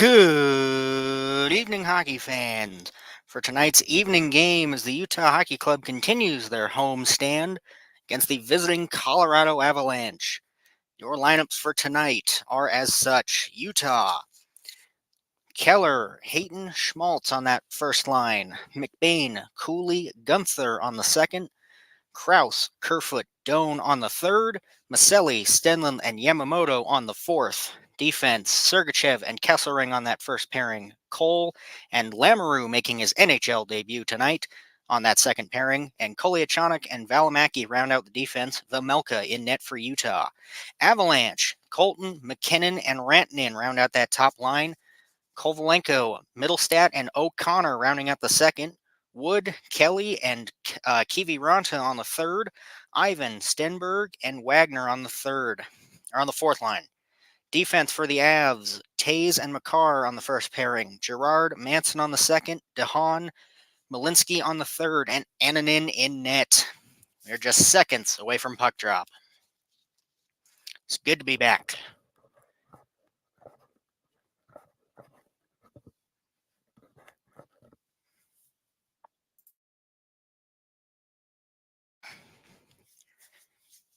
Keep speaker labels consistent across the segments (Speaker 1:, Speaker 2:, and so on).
Speaker 1: Good evening, hockey fans. For tonight's evening game, as the Utah Hockey Club continues their home stand against the visiting Colorado Avalanche. Your lineups for tonight are as such: Utah, Keller, Hayton, Schmaltz on that first line, McBain, Cooley, Gunther on the second, Kraus, Kerfoot, Doan on the third, Maselli, Stenlund, and Yamamoto on the fourth. Defense, Sergachev and Kesselring on that first pairing. Cole and Lamoureux making his NHL debut tonight on that second pairing. And Kolyachonok and Valimaki round out the defense. Vejmelka in net for Utah. Avalanche, Colton, McKinnon, and Rantanen round out that top line. Kovalenko, Middlestat, and O'Connor rounding out the second. Wood, Kelly, and Kiviranta on the third. Ivan, Stenberg, and Wagner on the fourth line. Defense for the Avs: Tays and Makar on the first pairing. Gerard, Manson on the second. DeHaan, Malinsky on the third, and Annunen in net. They're just seconds away from puck drop. It's good to be back.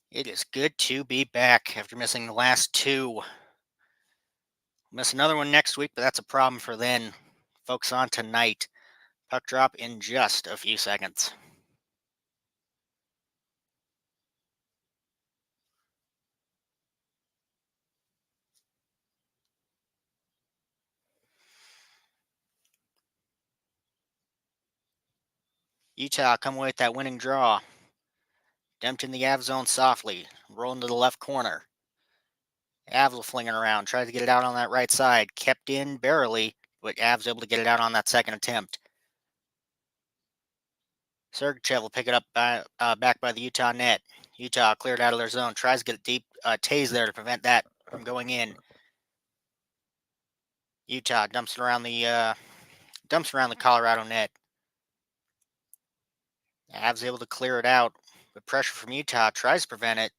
Speaker 1: It is good to be back after missing the last two. Miss another one next week, but that's a problem for then. Focus on tonight. Puck drop in just a few seconds. Utah come away with that winning draw. Dumped in the Av zone softly. Rolling to the left corner. Avs flinging around. Tries to get it out on that right side. Kept in barely, but Avs able to get it out on that second attempt. Sergachev will pick it up back by the Utah net. Utah cleared out of their zone. Tries to get it deep. Tays there to prevent that from going in. Utah dumps around the Colorado net. Avs able to clear it out, but pressure from Utah tries to prevent it.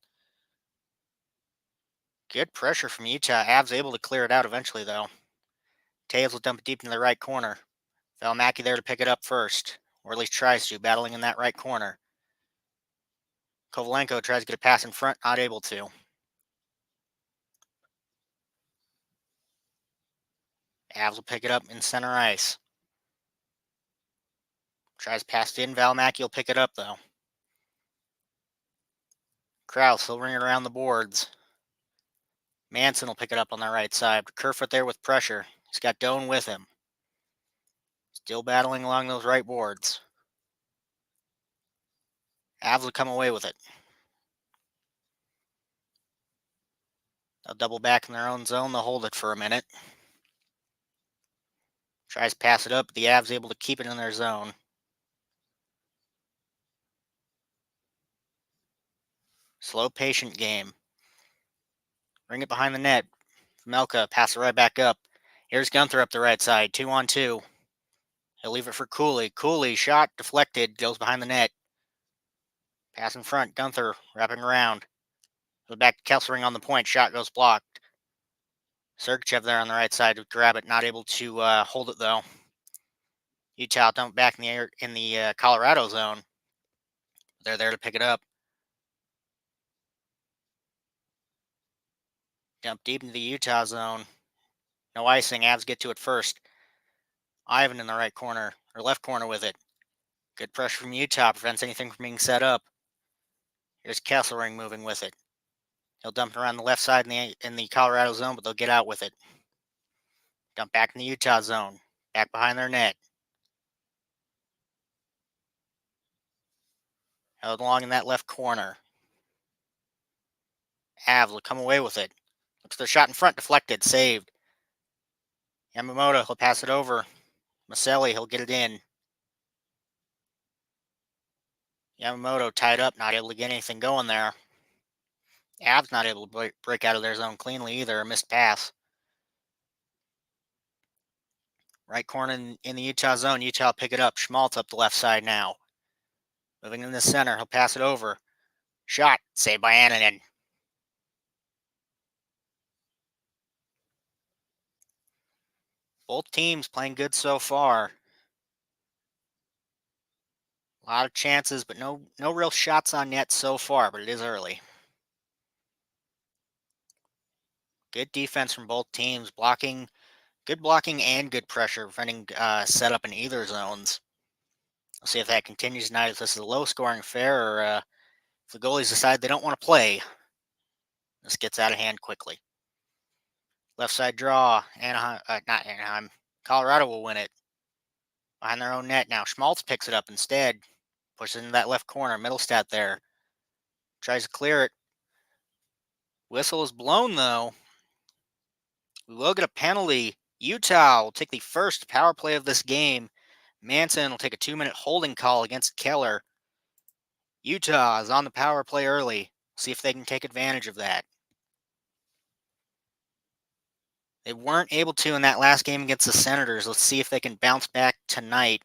Speaker 1: Good pressure from Utah. Avs able to clear it out eventually, though. Taves will dump it deep in the right corner. Valimaki there to pick it up first, or at least tries to, battling in that right corner. Kovalenko tries to get a pass in front, not able to. Avs will pick it up in center ice. Tries past in. Valimaki will pick it up, though. Kraus will ring it around the boards. Manson will pick it up on the right side. Kerfoot there with pressure. He's got Doan with him. Still battling along those right boards. Avs will come away with it. They'll double back in their own zone. They'll hold it for a minute. Tries to pass it up. The Avs able to keep it in their zone. Slow, patient game. Bring it behind the net. Melka, pass it right back up. Here's Gunther up the right side. 2-on-2. He'll leave it for Cooley. Cooley, shot deflected, goes behind the net. Pass in front. Gunther wrapping around. Goes back to Kesselring on the point. Shot goes blocked. Sergachev there on the right side to grab it. Not able to hold it, though. Utah dumped back in the Colorado zone. They're there to pick it up. Dump deep into the Utah zone. No icing. Avs get to it first. Ivan in the right corner, or left corner with it. Good pressure from Utah. Prevents anything from being set up. Here's Kesselring moving with it. He'll dump it around the left side in the Colorado zone, but they'll get out with it. Dump back in the Utah zone. Back behind their net. Held along in that left corner. Avs will come away with it. Looks their shot in front. Deflected. Saved. Yamamoto, he'll pass it over. Maselli, he'll get it in. Yamamoto tied up, not able to get anything going there. Avs not able to break out of their zone cleanly either. A missed pass. Right corner in the Utah zone. Utah will pick it up. Schmaltz up the left side now. Moving in the center. He'll pass it over. Shot. Saved by Annunen. Both teams playing good so far. A lot of chances, but no real shots on net so far, but it is early. Good defense from both teams, good blocking and good pressure, preventing setup in either zones. We'll see if that continues tonight. If this is a low-scoring affair, or if the goalies decide they don't want to play, this gets out of hand quickly. Left side draw, Anaheim, not Anaheim. Colorado will win it behind their own net now. Schmaltz picks it up instead, pushes into that left corner. Middlestat there tries to clear it. Whistle is blown though. We will get a penalty. Utah will take the first power play of this game. Manson will take a 2-minute holding call against Keller. Utah is on the power play early. See if they can take advantage of that. They weren't able to in that last game against the Senators. Let's see if they can bounce back tonight.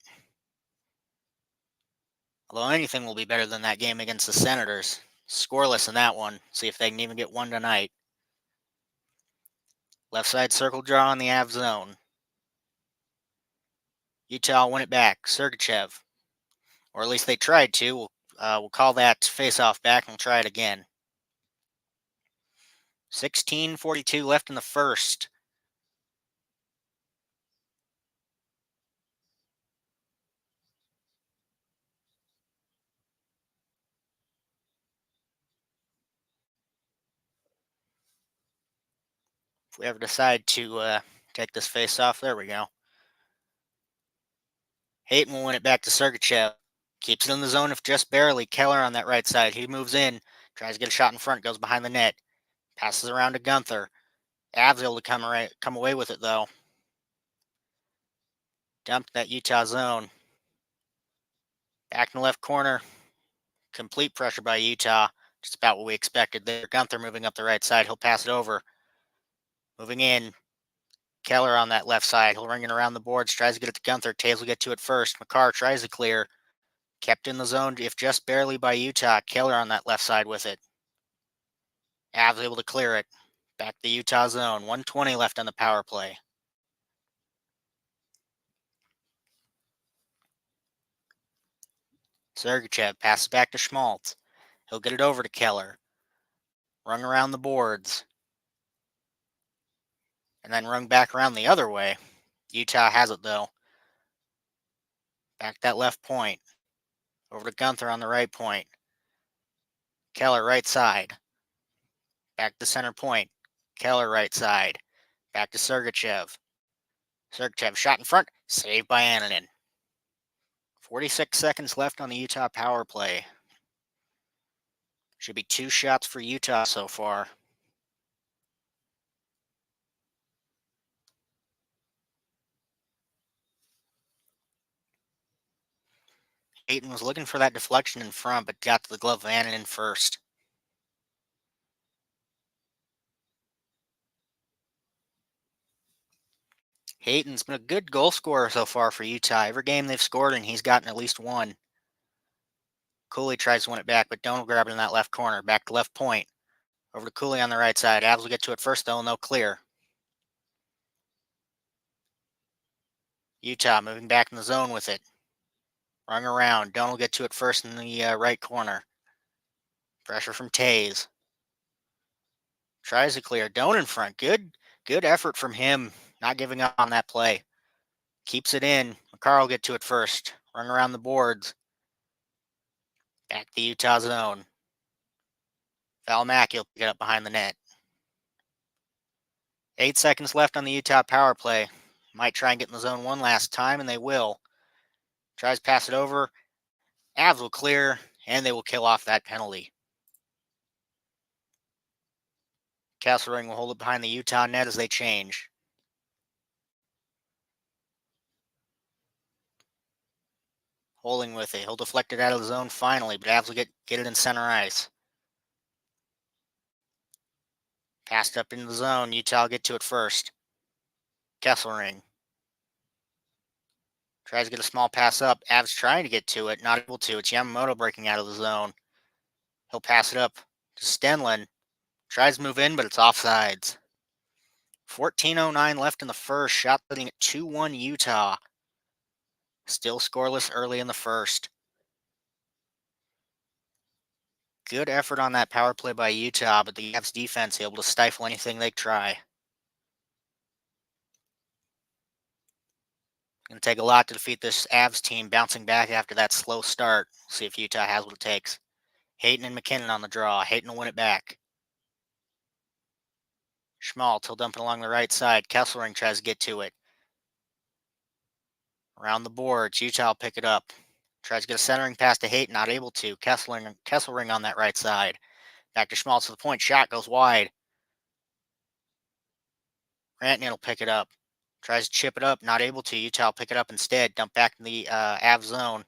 Speaker 1: Although anything will be better than that game against the Senators. Scoreless in that one. See if they can even get one tonight. Left side circle draw in the Av zone. Utah win it back. Sergachev. Or at least they tried to. We'll call that face-off back and we'll try it again. 16:42 left in the first. If we ever decide to take this face-off, there we go. Hayton will win it back to Sergachev. Keeps it in the zone if just barely. Keller on that right side. He moves in. Tries to get a shot in front. Goes behind the net. Passes around to Gunther. Avs able to come away with it, though. Dumped that Utah zone. Back in the left corner. Complete pressure by Utah. Just about what we expected there. Gunther moving up the right side. He'll pass it over. Moving in. Keller on that left side. He'll ring it around the boards. Tries to get it to Gunther. Taves will get to it first. McCarr tries to clear. Kept in the zone, if just barely, by Utah. Keller on that left side with it. Avs able to clear it. Back to the Utah zone. 1:20 left on the power play. Sergachev passes back to Schmaltz. He'll get it over to Keller. Rung around the boards. And then rung back around the other way. Utah has it, though. Back that left point. Over to Gunther on the right point. Keller right side. Back to center point. Keller right side. Back to Sergachev. Sergachev shot in front. Saved by Annunen. 46 seconds left on the Utah power play. Should be 2 shots for Utah so far. Hayton was looking for that deflection in front, but got to the glove of Annunen first. Hayton's been a good goal scorer so far for Utah. Every game they've scored in, he's gotten at least one. Cooley tries to win it back, but Doan will grab it in that left corner. Back to left point. Over to Cooley on the right side. Avs will get to it first, though, and they'll clear. Utah moving back in the zone with it. Rung around. Doan will get to it first in the right corner. Pressure from Taves. Tries to clear. Doan in front. Good effort from him. Not giving up on that play. Keeps it in. McCarr will get to it first. Rung around the boards. Back to the Utah zone. Valimaki will pick it up behind the net. 8 seconds left on the Utah power play. Might try and get in the zone one last time, and they will. Tries to pass it over. Avs will clear, and they will kill off that penalty. Kesselring will hold it behind the Utah net as they change. Holding with it. He'll deflect it out of the zone finally, but Avs will get it in center ice. Passed up into the zone. Utah will get to it first. Kesselring. Tries to get a small pass up. Avs trying to get to it. Not able to. It's Yamamoto breaking out of the zone. He'll pass it up to Stenlin. Tries to move in, but it's offsides. 14:09 left in the first. Shot sitting at 2-1 Utah. Still scoreless early in the first. Good effort on that power play by Utah, but the Avs defense able to stifle anything they try. Going to take a lot to defeat this Avs team, bouncing back after that slow start. See if Utah has what it takes. Hayton and McKinnon on the draw. Hayton will win it back. Schmaltz, he'll dump it along the right side. Kesselring tries to get to it. Around the boards, Utah will pick it up. Tries to get a centering pass to Hayton, not able to. Kesselring on that right side. Back to Schmaltz to the point. Shot goes wide. Rantanen will pick it up. Tries to chip it up, not able to. Utah will pick it up instead. Dump back in the Av zone.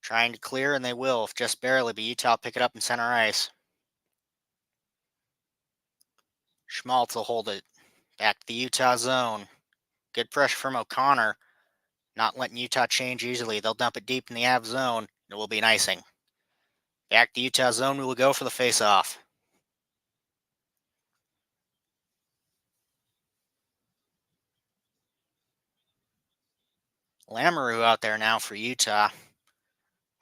Speaker 1: Trying to clear, and they will, if just barely, but Utah will pick it up in center ice. Schmaltz will hold it. Back to the Utah zone. Good pressure from O'Connor. Not letting Utah change easily. They'll dump it deep in the Av zone. It will be an icing. Back to Utah zone. We will go for the face-off. Lamoureux out there now for Utah.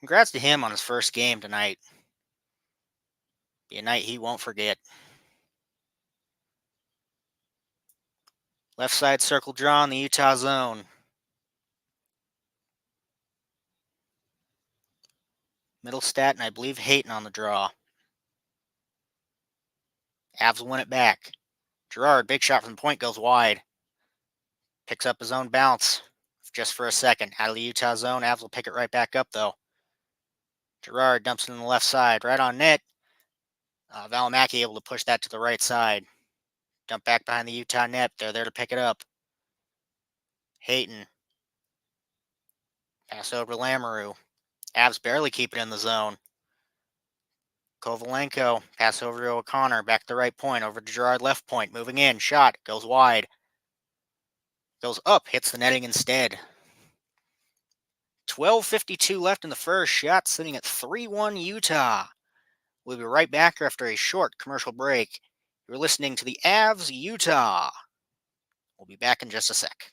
Speaker 1: Congrats to him on his first game tonight. Be a night he won't forget. Left side circle draw in the Utah zone. Middlestat and I believe Hayton on the draw. Avs win it back. Girard, big shot from the point, goes wide. Picks up his own bounce just for a second. Out of the Utah zone, Avs will pick it right back up though. Girard dumps it on the left side, right on net. Valimaki able to push that to the right side. Dump back behind the Utah net. They're there to pick it up. Hayton. Pass over to Lamoureux. Avs barely keep it in the zone. Kovalenko. Pass over to O'Connor. Back to the right point. Over to Girard left point. Moving in. Shot. Goes wide. Goes up. Hits the netting instead. 12:52 left in the first. Shot sitting at 3-1 Utah. We'll be right back after a short commercial break. You're listening to the Avs Utah. We'll be back in just a sec.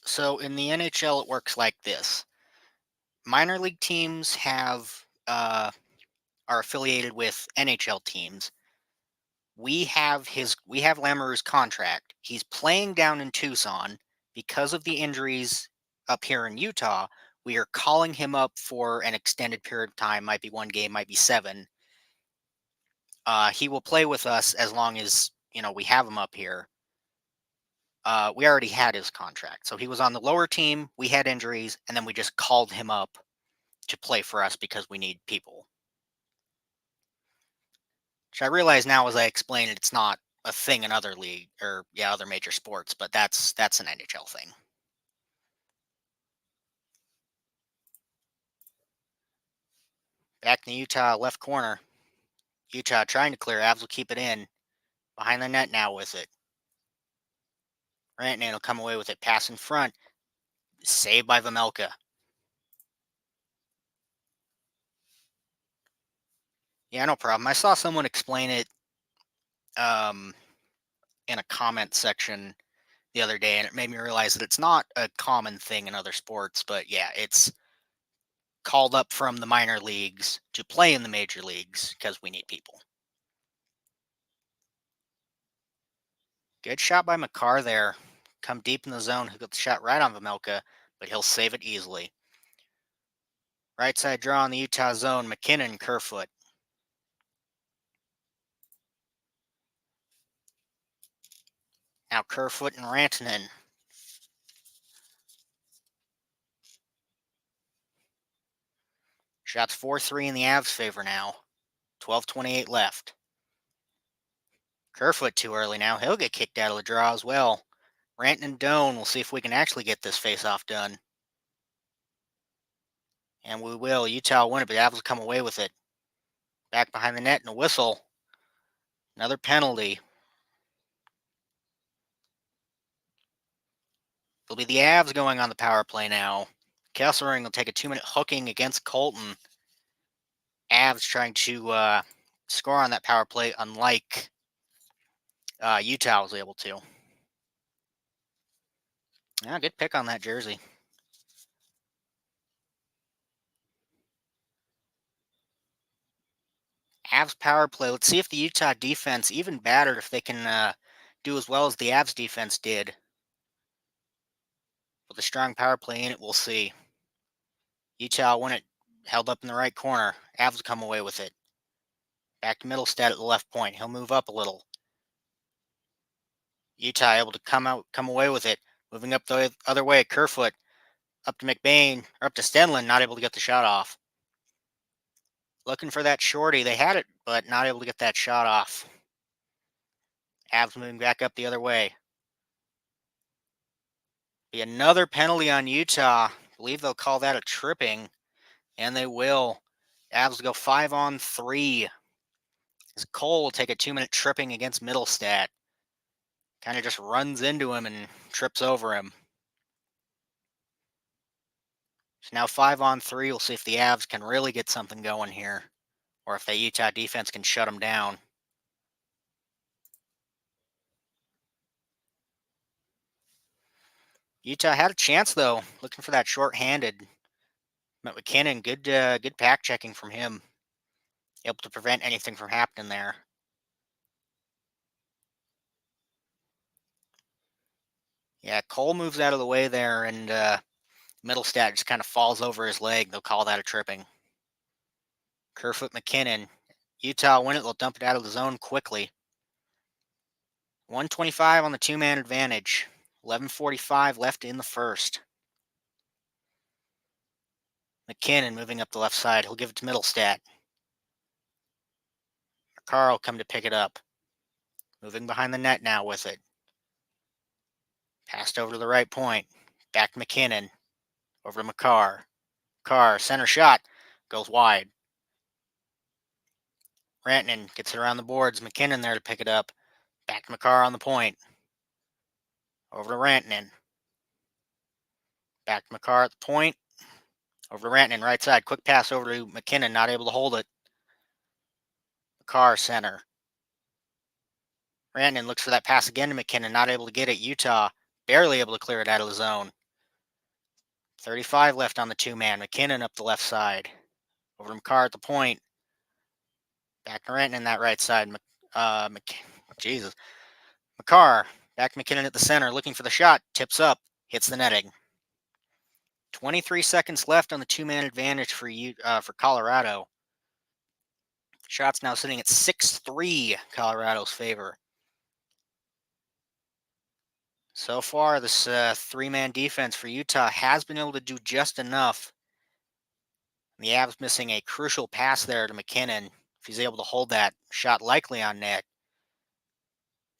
Speaker 1: So in the NHL, it works like this: minor league teams are affiliated with NHL teams. We have Lamoureux's contract. He's playing down in Tucson because of the injuries up here in Utah. We are calling him up for an extended period of time. Might be one game, might be seven. He will play with us as long as we have him up here. We already had his contract, so he was on the lower team. We had injuries, and then we just called him up to play for us because we need people. Which I realize now as I explain it, it's not a thing in other league or other major sports, but that's an NHL thing. Back in the Utah left corner. Utah trying to clear. Avs will keep it in. Behind the net now with it. Rantanen will come away with it. Pass in front. Saved by Vamelka. Yeah, no problem. I saw someone explain it um, in a comment section the other day, and it made me realize that it's not a common thing in other sports. But yeah, it's called up from the minor leagues to play in the major leagues because we need people. Good shot by McCarr there. Come deep in the zone. He'll get the shot right on Vamelka, but he'll save it easily. Right side draw in the Utah zone. McKinnon, Kerfoot. Now Kerfoot and Rantanen. Shots 4-3 in the Avs' favor now. 12:28 left. Kerfoot too early now. He'll get kicked out of the draw as well. Rantanen and Doan. We'll see if we can actually get this face-off done. And we will. Utah win it, but the Avs will come away with it. Back behind the net and a whistle. Another penalty. It'll be the Avs going on the power play now. Kesselring will take a 2-minute hooking against Colton. Avs trying to score on that power play, unlike Utah was able to. Yeah, good pick on that jersey. Avs power play. Let's see if the Utah defense, even battered, if they can do as well as the Avs defense did. With a strong power play in it, we'll see. Utah won it, held up in the right corner. Avs come away with it. Back to Middlestad at the left point. He'll move up a little. Utah able to come away with it. Moving up the other way. Kerfoot up to McBain, or up to Stenlin, not able to get the shot off. Looking for that shorty. They had it, but not able to get that shot off. Avs moving back up the other way. Be another penalty on Utah. I believe they'll call that a tripping, and they will. Avs go 5-on-3. As Cole will take a 2-minute tripping against Middlestat. Kind of just runs into him and trips over him. So now 5-on-3. We'll see if the Avs can really get something going here, or if the Utah defense can shut them down. Utah had a chance though, looking for that short-handed. McKinnon, good pack checking from him, able to prevent anything from happening there. Yeah, Cole moves out of the way there, and Middlestat just kind of falls over his leg. They'll call that a tripping. Kerfoot, McKinnon. Utah win it. They'll dump it out of the zone quickly. 125 on the two-man advantage. 11:45 left in the first. McKinnon moving up the left side. He'll give it to Middlestat. Carl come to pick it up. Moving behind the net now with it. Passed over to the right point. Back to McKinnon. Over to McCarr. Carr, center shot. Goes wide. Rantanen gets it around the boards. McKinnon there to pick it up. Back to McCarr on the point. Over to Rantanen. Back to McCarr at the point. Over to Rantanen, right side. Quick pass over to McKinnon, not able to hold it. McCarr, center. Rantanen looks for that pass again to McKinnon, not able to get it. Utah barely able to clear it out of the zone. 35 left on the two-man. McKinnon up the left side. Over to McCarr at the point. Back to Rantanen that right side. Jesus. McCarr. Back to McKinnon at the center, looking for the shot. Tips up. Hits the netting. 23 seconds left on the two-man advantage for Colorado. Shots now sitting at 6-3, Colorado's favor. So far, this three-man defense for Utah has been able to do just enough. The Avs missing a crucial pass there to McKinnon. If he's able to hold that shot likely on net,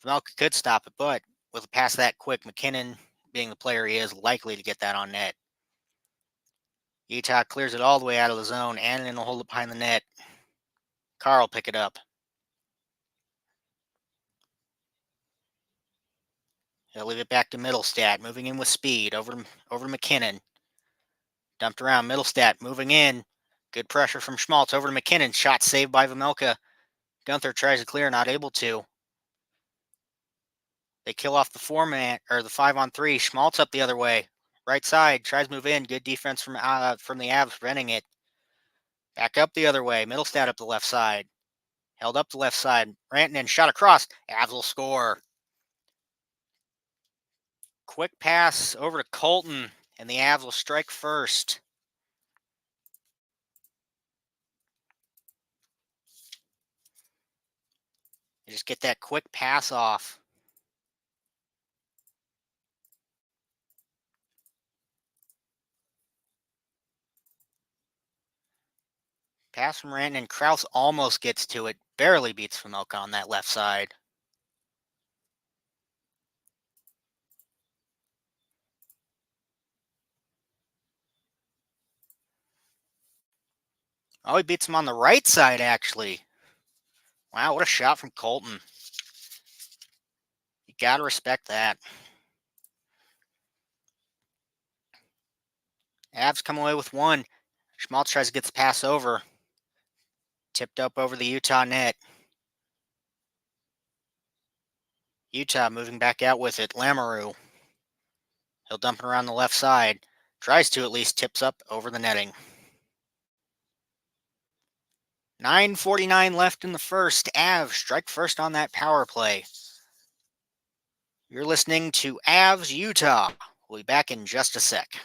Speaker 1: Vamelka could stop it, but with a pass that quick, McKinnon, being the player he is, likely to get that on net. Utah clears it all the way out of the zone, and then will hold it behind the net. Carl pick it up. He'll leave it back to Middlestat, moving in with speed over to McKinnon. Dumped around. Middlestat moving in. Good pressure from Schmaltz over to McKinnon. Shot saved by Vamelka. Gunther tries to clear, not able to. They kill off the 4-man or the 5-on-3. Schmaltz up the other way. Right side, tries to move in. Good defense from the Avs, preventing it. Back up the other way. Middlestat up the left side. Held up the left side. Rantanen shot across. Avs will score. Quick pass over to Colton, and the Avs will strike first. You just get that quick pass off. Pass from Rantanen. Krause almost gets to it. Barely beats Vamelka on that left side. Oh, he beats him on the right side, actually. Wow, what a shot from Colton. You gotta respect that. Avs come away with one. Schmaltz tries to get the pass over. Tipped up over the Utah net. Utah moving back out with it. Lamoureux. He'll dump it around the left side. Tries to at least, tips up over the netting. 9:49 left in the first. Avs strike first on that power play. You're listening to Avs Utah. We'll be back in just a sec.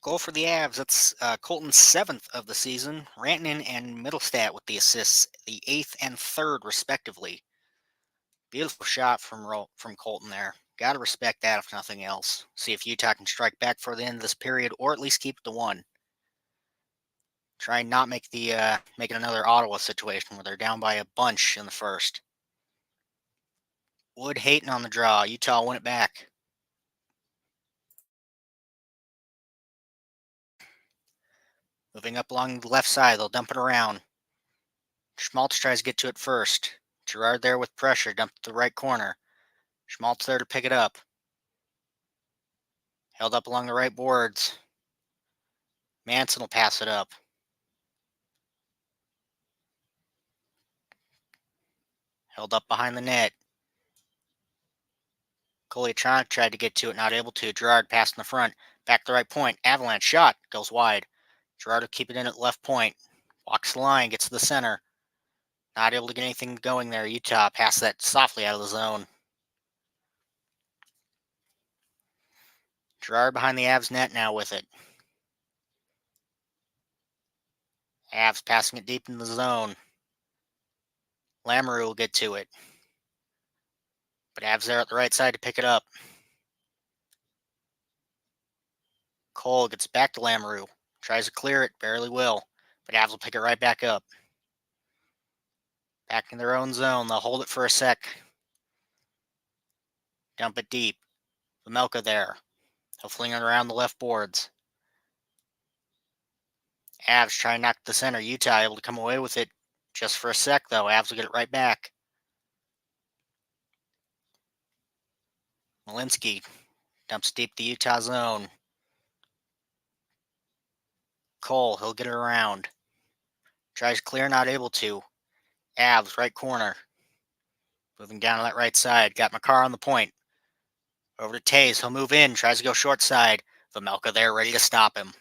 Speaker 1: Goal for the Avs. That's Colton's 7th of the season. Rantanen and Middlestat with the assists, the 8th and 3rd, respectively. Beautiful shot from Colton there. Got to respect that, if nothing else. See if Utah can strike back for the end of this period, or at least keep it to one. Try and not make make it another Ottawa situation where they're down by a bunch in the first. Wood Hayton on the draw. Utah win it back. Moving up along the left side, they'll dump it around. Schmaltz tries to get to it first. Girard there with pressure, dumped to the right corner. Schmaltz there to pick it up. Held up along the right boards. Manson will pass it up. Held up behind the net. Kolyachonok tried to get to it, not able to. Girard passed in the front. Back to the right point. Avalanche shot. Goes wide. Girard will keep it in at left point. Walks the line. Gets to the center. Not able to get anything going there. Utah passed that softly out of the zone. Girard behind the Avs net now with it. Avs passing it deep in the zone. Lamoureux will get to it. But Avs there at the right side to pick it up. Cole gets back to Lamoureux. Tries to clear it, barely will. But Avs will pick it right back up. Back in their own zone, they'll hold it for a sec. Dump it deep. Vamelka there. He'll fling it around the left boards. Avs try to knock the center. Utah able to come away with it just for a sec, though. Avs will get it right back. Malinsky dumps deep the Utah zone. Cole, he'll get it around. Tries clear, not able to. Avs, right corner. Moving down to that right side. Got Makar on the point. Over to Tays. He'll move in. Tries to go short side. Vamelka there, ready to stop him.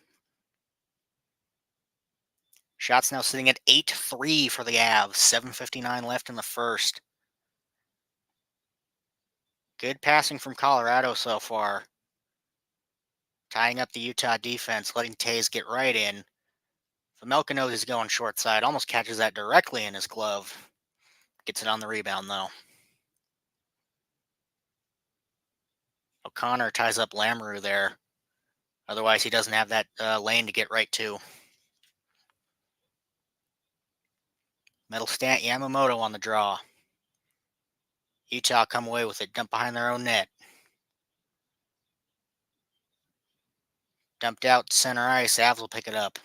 Speaker 1: Shots now sitting at 8-3 for the Avs. 7:59 left in the first. Good passing from Colorado so far. Tying up the Utah defense, letting Tays get right in. Vamelka knows he's going short side. Almost catches that directly in his glove. Gets it on the rebound, though. O'Connor ties up Lamoureux there. Otherwise, he doesn't have that lane to get right to. Metal Stant Yamamoto on the draw. Utah come away with it. Dump behind their own net. Dumped out to center ice. Avs will pick it up.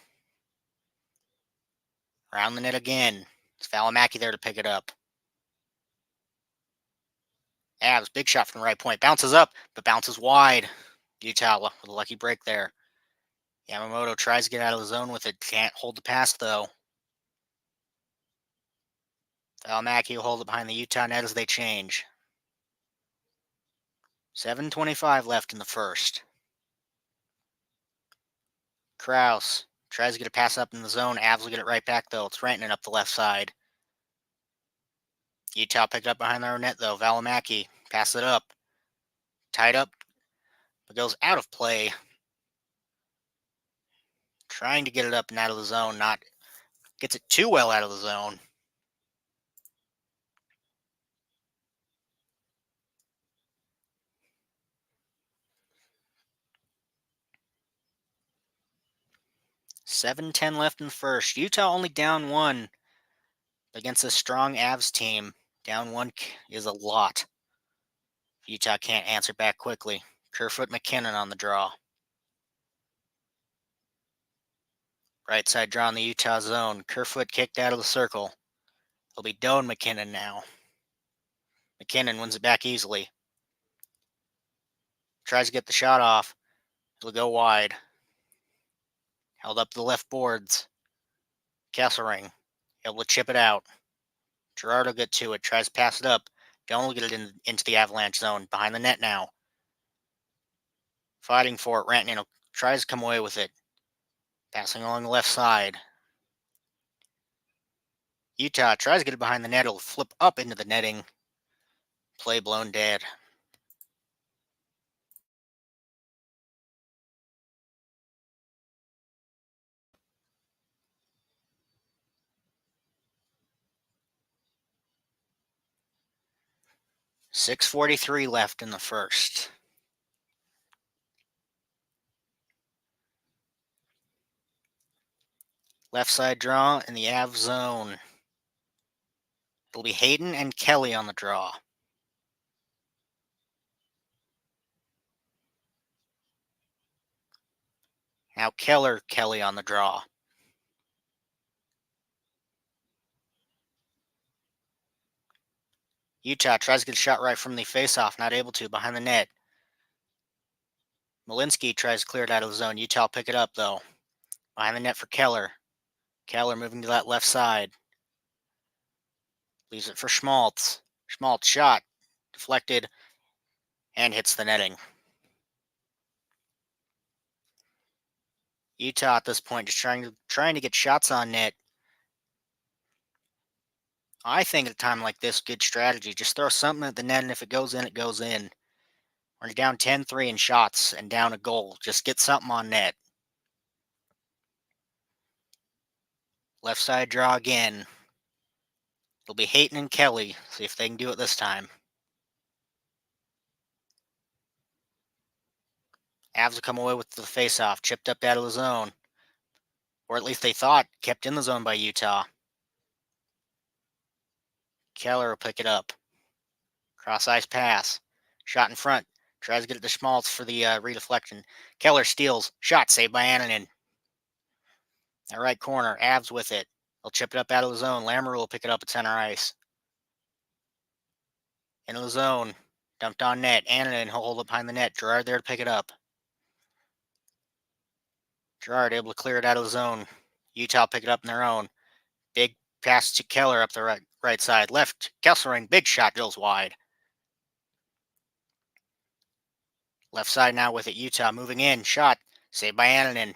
Speaker 1: Around the net again. It's Valimaki there to pick it up. Avs, big shot from the right point. Bounces up, but bounces wide. Utah with a lucky break there. Yamamoto tries to get out of the zone with it. Can't hold the pass, though. Valimaki will hold it behind the Utah net as they change. 7:25 left in the first. Krause tries to get a pass up in the zone. Avs will get it right back, though. It's Rantanen up the left side. Utah picked up behind their own net, though. Valimaki passes it up. Tied up, but goes out of play. Trying to get it up and out of the zone. Gets it too well out of the zone. $7:10 left in the first. Utah only down one against a strong Avs team. Down one is a lot. Utah can't answer back quickly. Kerfoot McKinnon on the draw. Right side draw in the Utah zone. Kerfoot kicked out of the circle. It'll be Doan McKinnon now. McKinnon wins it back easily. Tries to get the shot off. It'll go wide. Held up the left boards. Kesselring able to chip it out. Girard will get to it. Tries to pass it up. Don't get it into the Avalanche zone. Behind the net now. Fighting for it. Rantanen tries to come away with it. Passing along the left side. Utah tries to get it behind the net. It'll flip up into the netting. Play blown dead. $6:43 left in the first. Left side draw in the Av zone. It'll be Hayden and Kelly on the draw. Now Kelly on the draw. Utah tries to get a shot right from the faceoff, not able to, behind the net. Malinsky tries to clear it out of the zone. Utah pick it up, though. Behind the net for Keller. Keller moving to that left side. Leaves it for Schmaltz. Schmaltz shot. Deflected. And hits the netting. Utah at this point just trying to get shots on net. I think at a time like this, good strategy. Just throw something at the net, and if it goes in, it goes in. When you're down 10-3 in shots and down a goal, just get something on net. Left side draw again. It'll be Hayton and Kelly. See if they can do it this time. Avs will come away with the faceoff. Chipped up out of the zone. or at least they thought, kept in the zone by Utah. Keller will pick it up. Cross ice pass. Shot in front. Tries to get it to Schmaltz for the redeflection. Keller steals. Shot saved by Annanen. That right corner. Avs with it. They'll chip it up out of the zone. Lamoureux will pick it up at center ice. Into the zone. Dumped on net. Annanen will hold it behind the net. Gerard there to pick it up. Gerard able to clear it out of the zone. Utah pick it up in their own. Big pass to Keller up the right side. Left. Kesselring. Big shot goes wide. Left side now with it. Utah moving in. Shot. Saved by Annanen.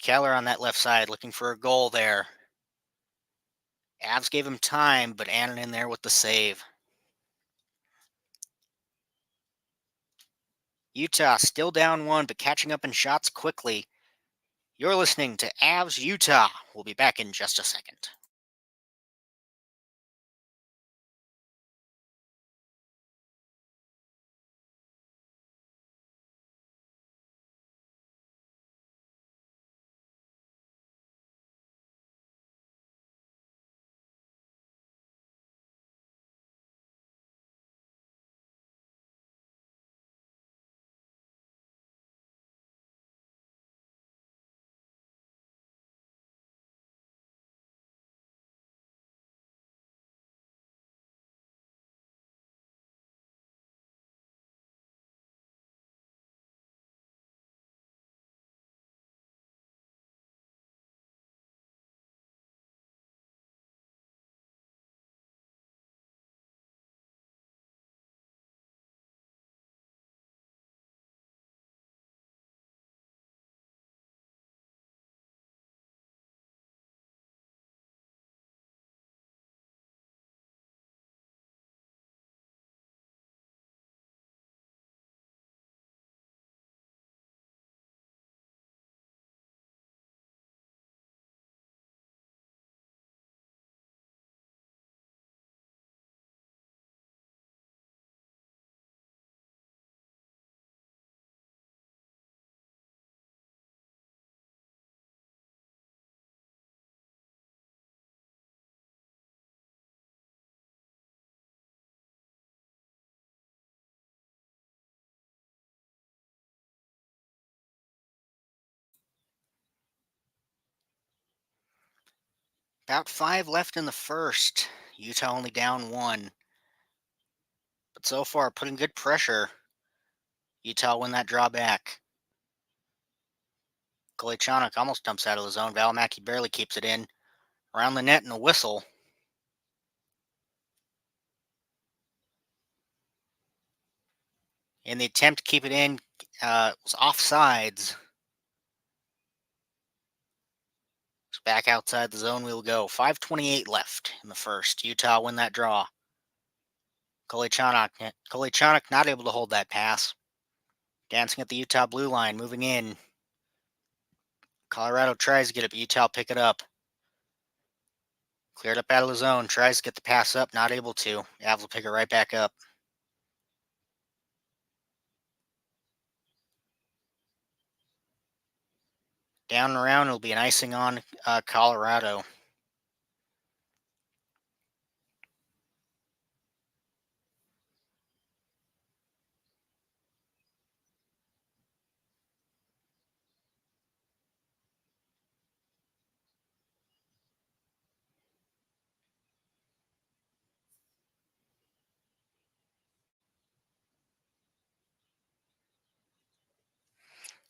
Speaker 1: Keller on that left side looking for a goal there. Avs gave him time, but Annanen there with the save. Utah still down one, but catching up in shots quickly. You're listening to Avs Utah. We'll be back in just a second. About 5 left in the first. Utah only down 1. But so far, putting good pressure. Utah win that draw back. Kolyachonok almost dumps out of the zone. Valimaki barely keeps it in. Around the net and a whistle. In the attempt to keep it in, was offsides. So back outside the zone we'll go. 5:28 left in the first. Utah win that draw. Kolyachonok not able to hold that pass. Dancing at the Utah blue line, moving in. Colorado tries to get it, but Utah pick it up. Cleared up out of the zone, tries to get the pass up, not able to. Avs will pick it right back up. Down and around, it'll be an icing on Colorado.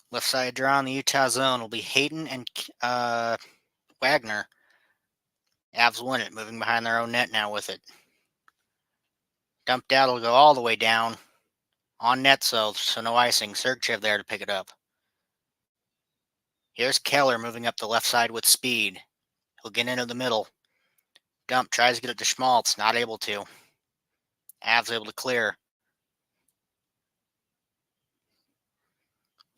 Speaker 1: Left side draw in the Utah zone will be Hayden and Wagner. Avs win it, moving behind their own net now with it. Dumped out, it'll go all the way down. On net, so no icing. Sergeyev there to pick it up. Here's Keller moving up the left side with speed. He'll get into the middle. Dump, tries to get it to Schmaltz, not able to. Avs able to clear.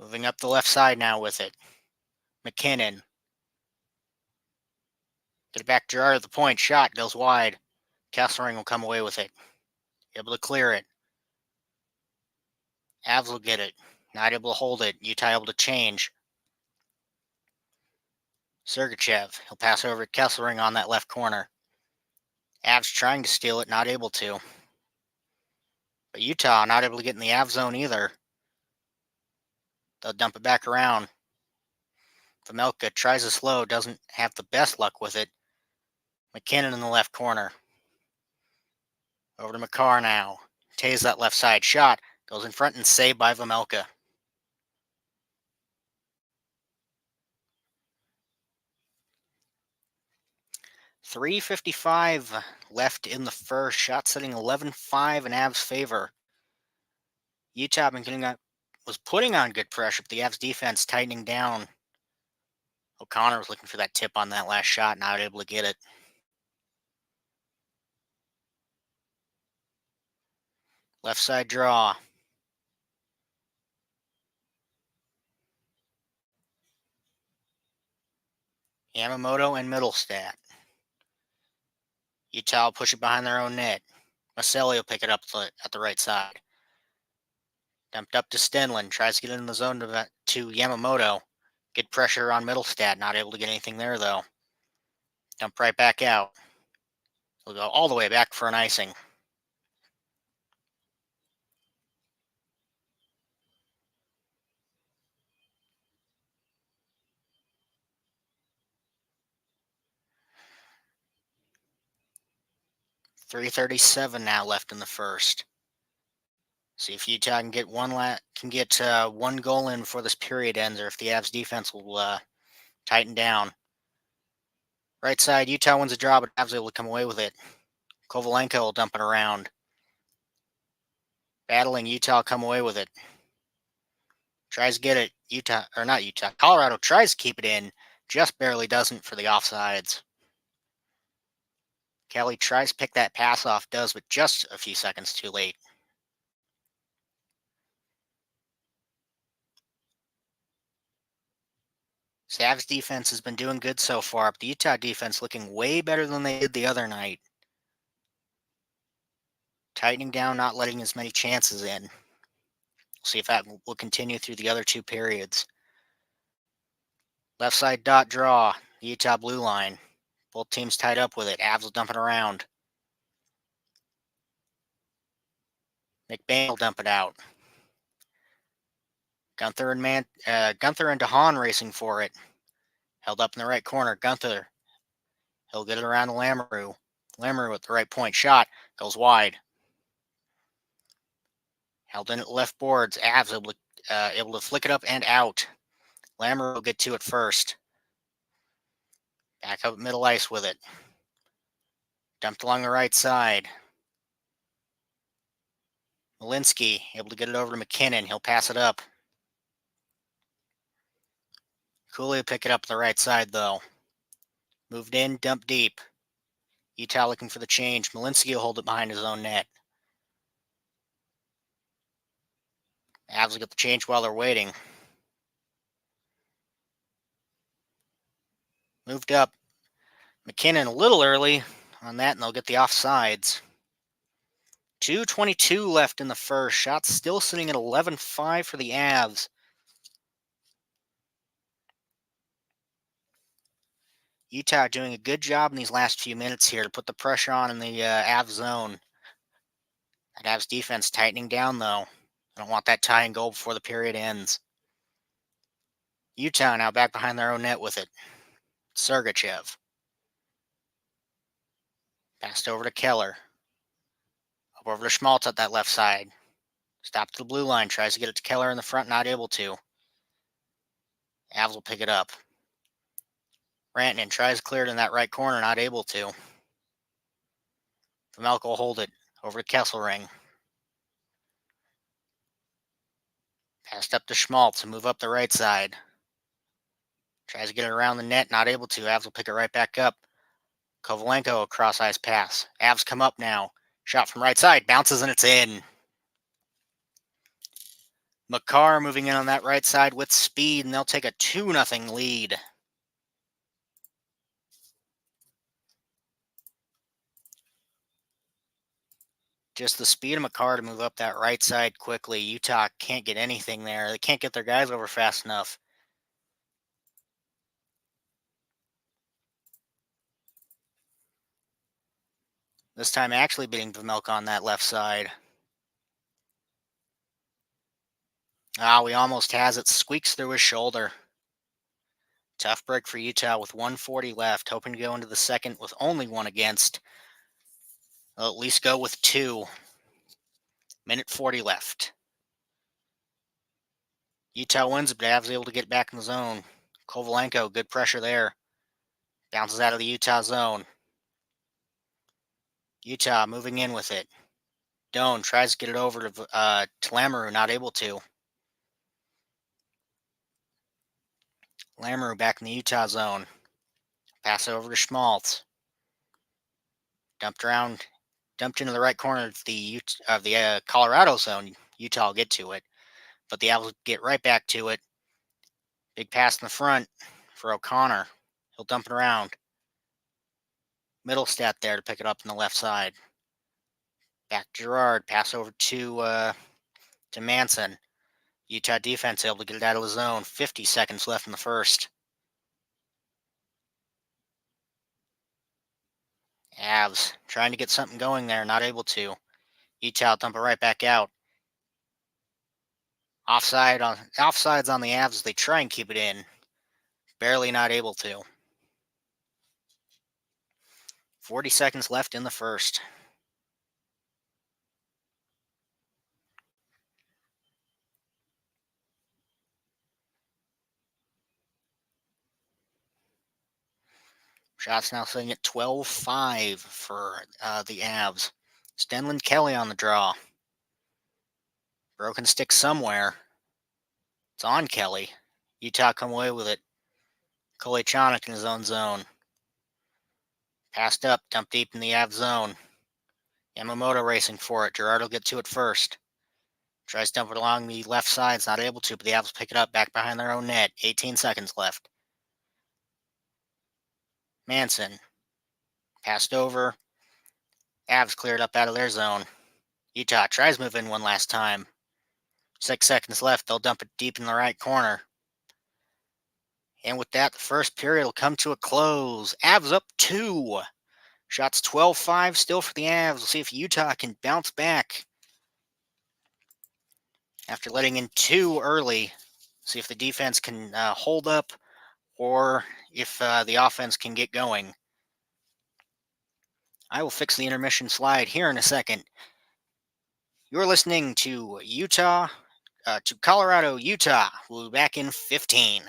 Speaker 1: Moving up the left side now with it. McKinnon. Get it back to Gerard at the point. Shot goes wide. Kesselring will come away with it. Able to clear it. Avs will get it. Not able to hold it. Utah able to change. Sergachev. He'll pass over to Kesselring on that left corner. Avs trying to steal it, not able to. But Utah not able to get in the Av zone either. They'll dump it back around. Vejmelka tries to slow, doesn't have the best luck with it. McKinnon in the left corner. Over to Makar now. Tays that left side shot. Goes in front and saved by Vejmelka. .355 left in the first. Shot setting 11-5 in Avs' favor. Utah was putting on good pressure, but the Avs defense tightening down. O'Connor was looking for that tip on that last shot, not able to get it. Left side draw. Yamamoto and Middlestat. Utah will push it behind their own net. Maselli will pick it up at the right side. Dumped up to Stenlund. Tries to get in the zone to Yamamoto. Get pressure on Middlestat. Not able to get anything there, though. Dump right back out. We'll go all the way back for an icing. .337 now left in the first. See if Utah can get one goal in before this period ends, or if the Avs defense will tighten down. Right side, Utah wins a draw, but Avs able to come away with it. Kovalenko will dump it around. Battling, Utah come away with it. Tries to get it. Colorado tries to keep it in, just barely doesn't for the offsides. Kelly tries to pick that pass off, does, but just a few seconds too late. Avs defense has been doing good so far, but the Utah defense looking way better than they did the other night. Tightening down, not letting as many chances in. We'll see if that will continue through the other two periods. Left side dot draw, the Utah blue line. Both teams tied up with it. Avs will dump it around. McBain will dump it out. Gunther and DeHaan racing for it. Held up in the right corner. Gunther. He'll get it around to Lamoureux. Lamoureux at the right point. Shot. Goes wide. Held in at left boards. Avs able to flick it up and out. Lamoureux will get to it first. Back up middle ice with it. Dumped along the right side. Malinsky able to get it over to McKinnon. He'll pass it up. Cooley will pick it up the right side, though. Moved in, dumped deep. Utah looking for the change. Malinsky will hold it behind his own net. Avs will get the change while they're waiting. Moved up. McKinnon a little early on that, and they'll get the offsides. 2:22 left in the first. Shots still sitting at 11-5 for the Avs. Utah doing a good job in these last few minutes here to put the pressure on in the Avs zone. That Avs defense tightening down, though. I don't want that tie and goal before the period ends. Utah now back behind their own net with it. Sergachev. Passed over to Keller. Up over to Schmaltz at that left side. Stopped to the blue line. Tries to get it to Keller in the front. Not able to. Avs will pick it up. Rantanen tries to clear it in that right corner. Not able to. Vejmelka will hold it. Over to Kesselring. Passed up to Schmaltz to move up the right side. Tries to get it around the net. Not able to. Avs will pick it right back up. Kovalenko, a cross-ice pass. Avs come up now. Shot from right side. Bounces and it's in. Makar moving in on that right side with speed, and they'll take a 2-0 lead. Just the speed of Makar to move up that right side quickly. Utah can't get anything there. They can't get their guys over fast enough. This time actually beating the milk on that left side. Ah, we almost has it. Squeaks through his shoulder. Tough break for Utah with 140 left. Hoping to go into the second with only one against. They'll at least go with two. Minute 40 left. Utah wins, but Avs able to get back in the zone. Kovalenko, good pressure there. Bounces out of the Utah zone. Utah moving in with it. Doan tries to get it over to Lamoureux, not able to. Lamoureux back in the Utah zone. Pass it over to Schmaltz. Dumped into the right corner of the Colorado zone. Utah will get to it, but the Avs get right back to it. Big pass in the front for O'Connor. He'll dump it around. Middlestat there to pick it up on the left side. Back to Girard. Pass over to Manson. Utah defense able to get it out of the zone. 50 seconds left in the first. Avs trying to get something going there, not able to. Utah dump it right back out. Offsides on the Avs. They try and keep it in. Barely not able to. 40 seconds left in the first. Shots now sitting at 12-5 for the Avs. Stenlund Kelly on the draw. Broken stick somewhere. It's on Kelly. Utah come away with it. Kolechanik in his own zone. Passed up, dumped deep in the Avs zone. Yamamoto racing for it. Girard will get to it first. Tries to dump it along the left side. It's not able to, but the Avs pick it up back behind their own net. 18 seconds left. Manson. Passed over. Avs cleared up out of their zone. Utah tries to move in one last time. 6 seconds left. They'll dump it deep in the right corner. And with that, the first period will come to a close. Avs up 2. Shots 12-5 still for the Avs. We'll see if Utah can bounce back after letting in 2 early. See if the defense can hold up or if the offense can get going. I will fix the intermission slide here in a second. You're listening to Colorado, Utah. We'll be back in 15.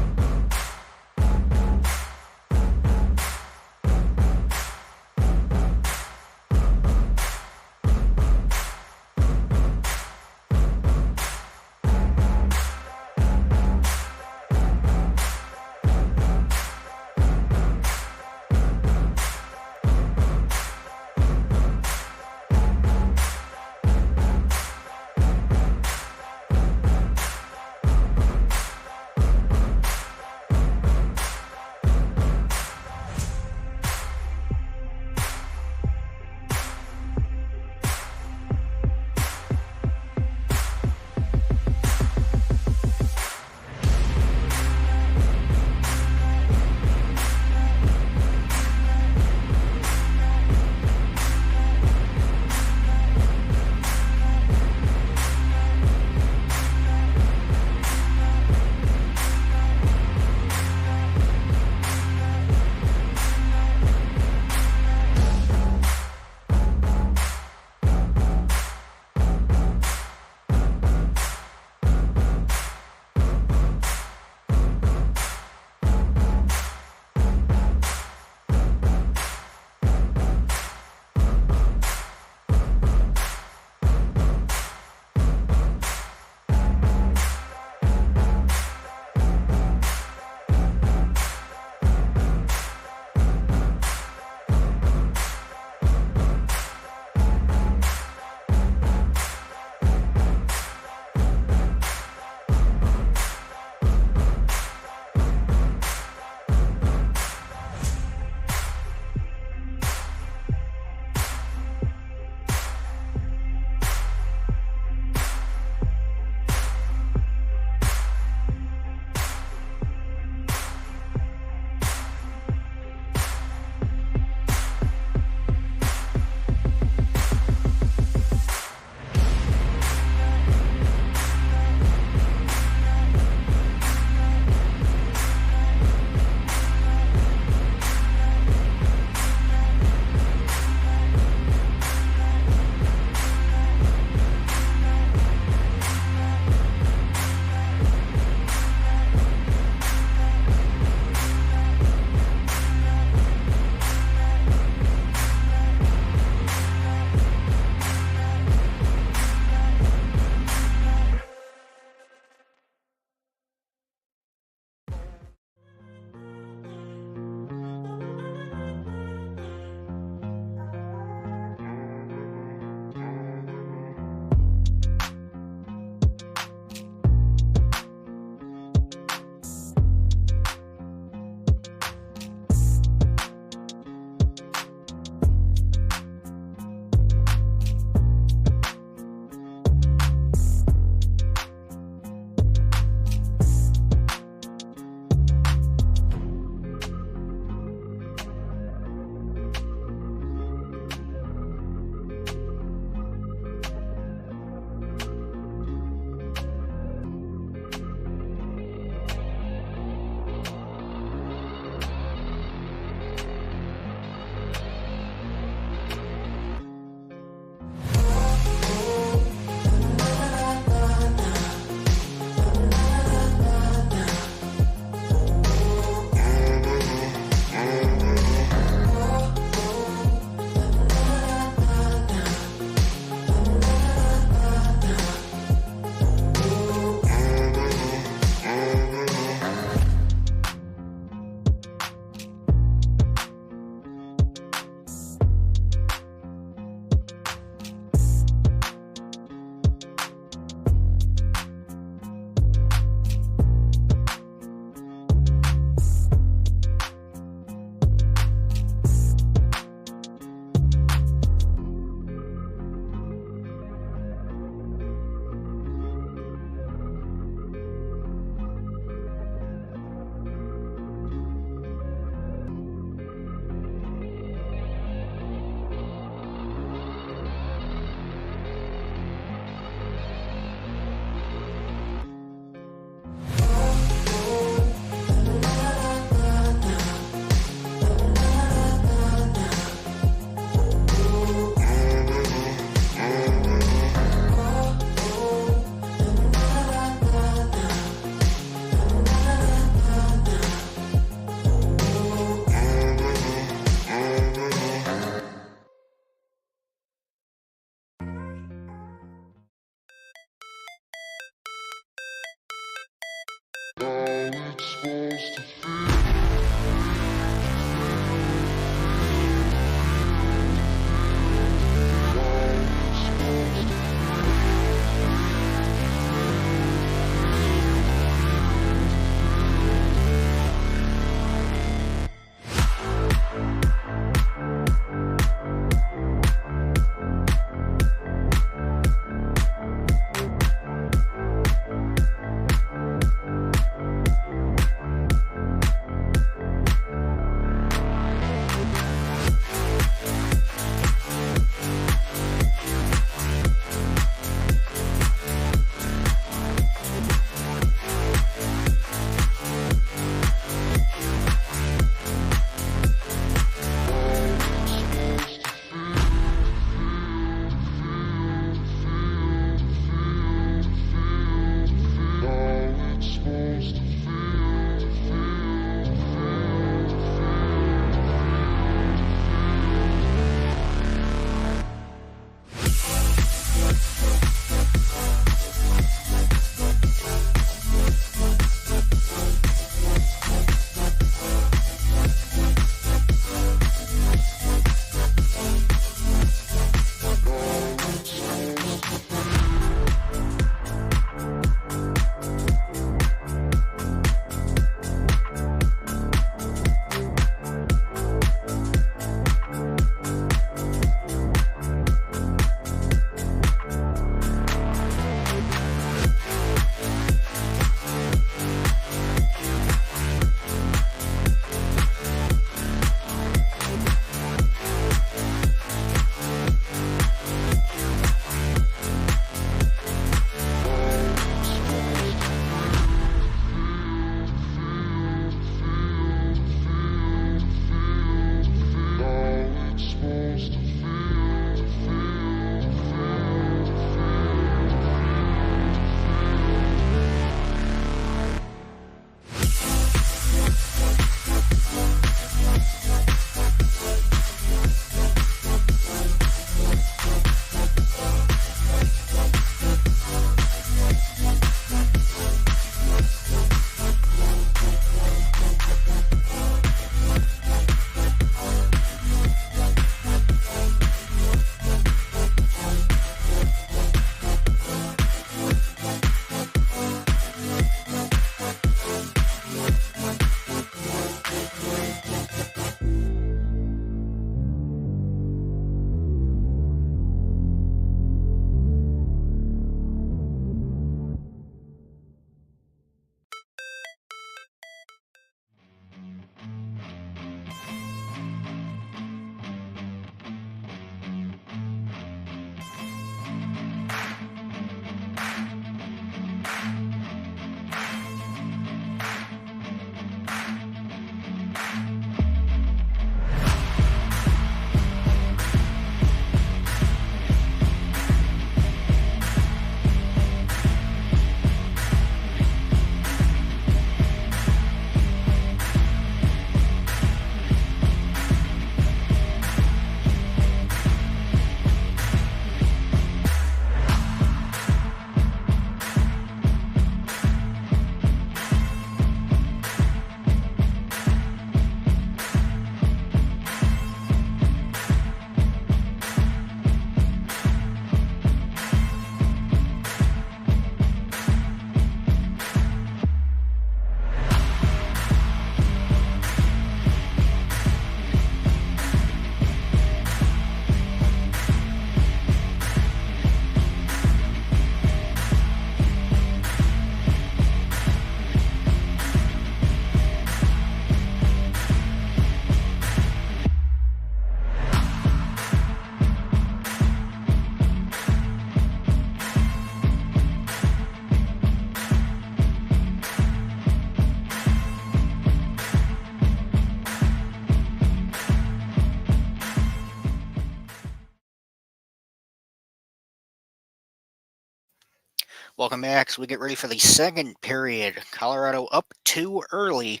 Speaker 1: Welcome back as we get ready for the second period. Colorado up too early.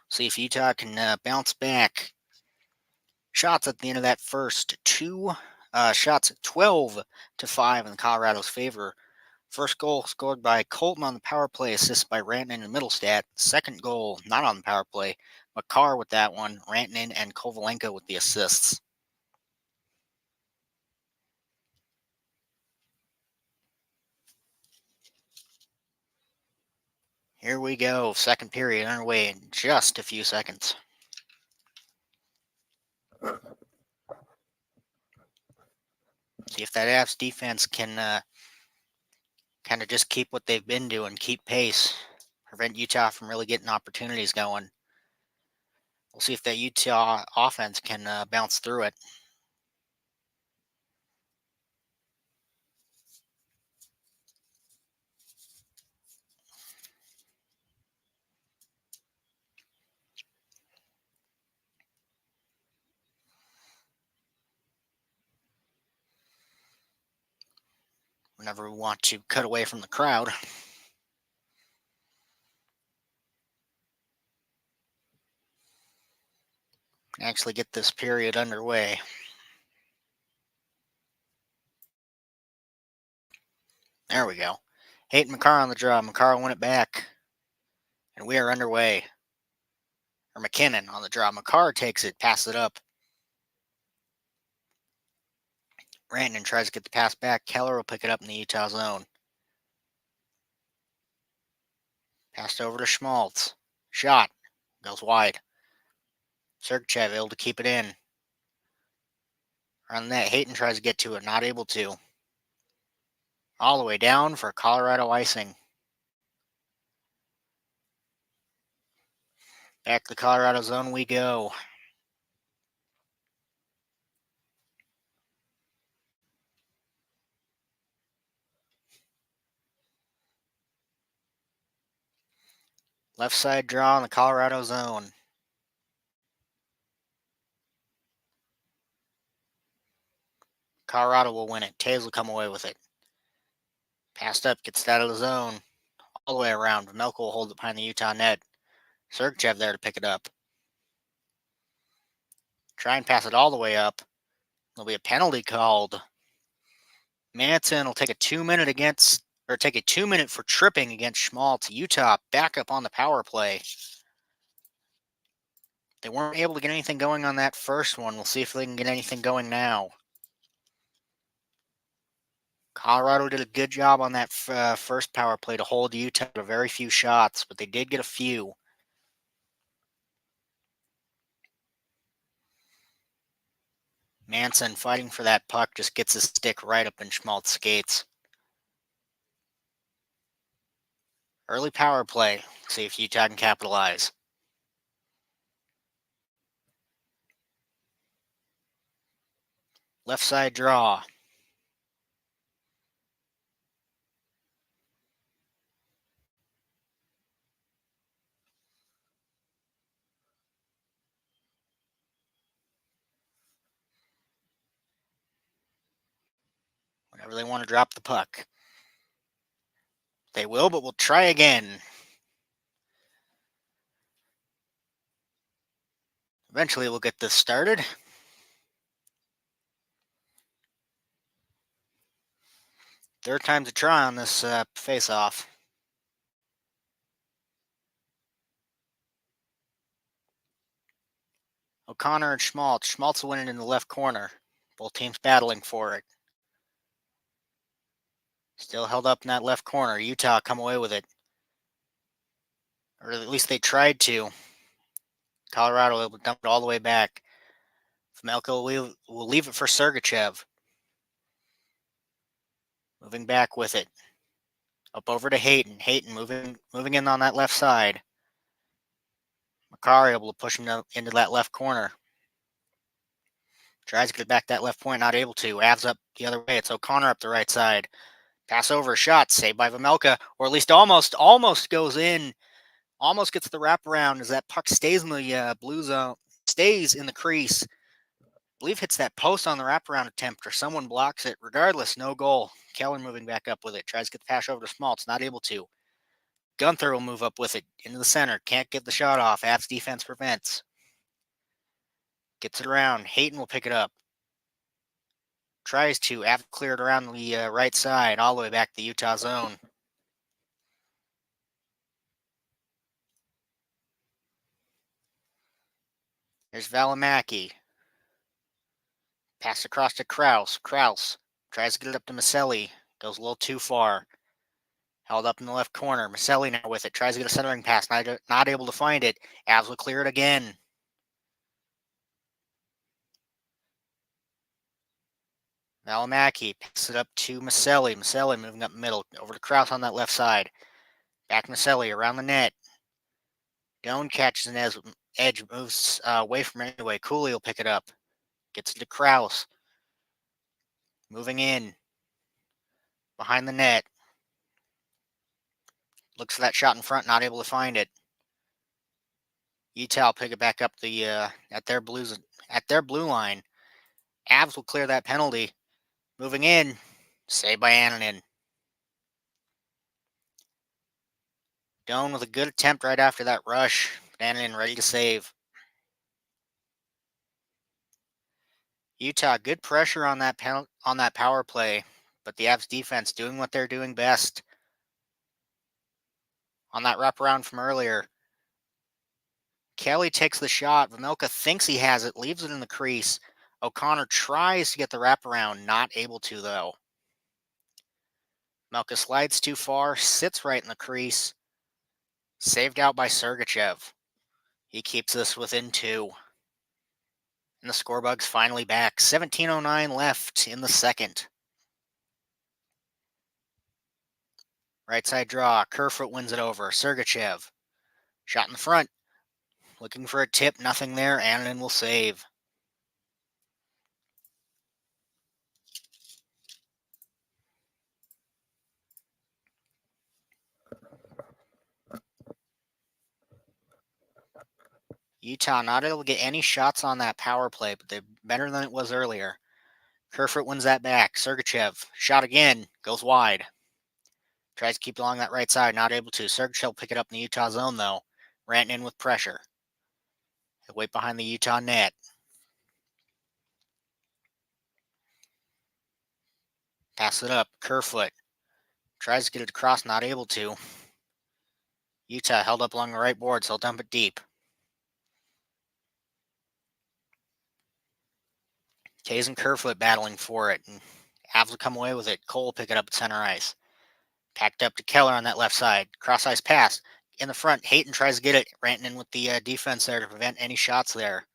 Speaker 1: See if Utah can bounce back. Shots at the end of that first two shots, 12-5 in Colorado's favor. First goal scored by Colton on the power play, assist by Rantanen and Middlestat. Second goal, not on the power play. Makar with that one, Rantanen and Kovalenko with the assists. Here we go. Second period underway in just a few seconds. See if that Avs defense can kind of just keep what they've been doing, keep pace, prevent Utah from really getting opportunities going. We'll see if that Utah offense can bounce through it. Whenever we want to cut away from the crowd. Actually get this period underway. There we go. Hayden Makar on the draw. Makar won it back. And we are underway. Or McKinnon on the draw. Makar takes it, passes it up. Rantanen tries to get the pass back. Keller will pick it up in the Utah zone. Passed over to Schmaltz. Shot. Goes wide. Sergachev able to keep it in. Around the net, Hayton tries to get to it. Not able to. All the way down for Colorado icing. Back to the Colorado zone we go. Left side draw in the Colorado zone. Colorado will win it. Taves will come away with it. Passed up, gets it out of the zone. All the way around. Melko will hold it behind the Utah net. Sergachev there to pick it up. Try and pass it all the way up. There'll be a penalty called. Manson will take a 2-minute for tripping against Schmaltz. Utah back up on the power play. They weren't able to get anything going on that first one. We'll see if they can get anything going now. Colorado did a good job on that first power play to hold Utah to very few shots, but they did get a few. Manson fighting for that puck just gets his stick right up in Schmaltz's skates. Early power play. See if Utah can capitalize. Left side draw. Whenever they want to drop the puck. They will, but we'll try again. Eventually we'll get this started. Third time's a try on this face-off. O'Connor and Schmaltz. Schmaltz will win it in the left corner. Both teams battling for it. Still held up in that left corner. Utah come away with it. Or at least they tried to. Colorado will dump it all the way back. Melko will leave it for Sergachev. Moving back with it. Up over to Hayton. Hayton moving in on that left side. Makar able to push him into that left corner. Tries to get back that left point, not able to. Avs up the other way. It's O'Connor up the right side. Pass over, shot, saved by Vamelka, or at least almost goes in. Almost gets the wraparound as that puck stays in the blue zone, stays in the crease. I believe hits that post on the wraparound attempt, or someone blocks it. Regardless, no goal. Keller moving back up with it. Tries to get the pass over to Schmaltz, not able to. Gunther will move up with it into the center. Can't get the shot off. Avs defense prevents. Gets it around. Hayton will pick it up. tries to. Avs cleared around the right side, all the way back to the Utah zone. There's Valimaki. Pass across to Kraus. Kraus tries to get it up to Maselli. Goes a little too far. Held up in the left corner. Maselli now with it. Tries to get a centering pass. Not able to find it. Avs will clear it again. Valimaki passes it up to Maselli. Maselli moving up middle. Over to Kraus on that left side. Back Maselli around the net. Doan catches an edge. Moves away from it anyway. Cooley will pick it up. Gets it to Kraus. Moving in. Behind the net. Looks for that shot in front. Not able to find it. Utah will pick it back up at their blue line. Avs will clear that penalty. Moving in. Saved by Annunen. Doan with a good attempt right after that rush. Annunen ready to save. Utah, good pressure on that power play, but the Avs defense doing what they're doing best. On that wraparound from earlier, Kelly takes the shot. Vejmelka thinks he has it, leaves it in the crease. O'Connor tries to get the wraparound, not able to though. Vejmelka slides too far, sits right in the crease. Saved out by Sergachev. He keeps this within 2. And the scorebug's finally back. 17:09 left in the second. Right side draw. Kerfoot wins it over. Sergachev. Shot in the front. Looking for a tip. Nothing there. Annunen will save. Utah not able to get any shots on that power play, but they're better than it was earlier. Kerfoot wins that back. Sergachev. Shot again. Goes wide. Tries to keep it along that right side. Not able to. Sergachev will pick it up in the Utah zone, though. Rantanen with pressure. He'll wait behind the Utah net. Pass it up. Kerfoot. Tries to get it across. Not able to. Utah held up along the right board, so he'll dump it deep. Tays and Kerfoot battling for it, and Avs will come away with it. Cole will pick it up at center ice. Packed up to Keller on that left side. Cross ice pass. In the front, Hayton tries to get it. Rantanen with the defense there to prevent any shots there.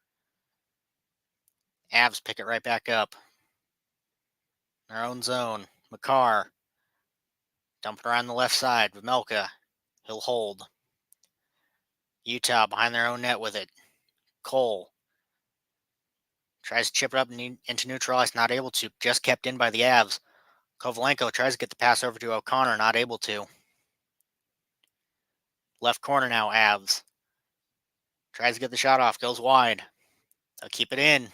Speaker 1: Avs pick it right back up. Their own zone. Makar. Dump it around the left side. Vejmelka. He'll hold. Utah behind their own net with it. Cole. Tries to chip it up into neutral ice. Not able to. Just kept in by the Avs. Kovalenko tries to get the pass over to O'Connor. Not able to. Left corner now, Avs. Tries to get the shot off. Goes wide. They'll keep it in.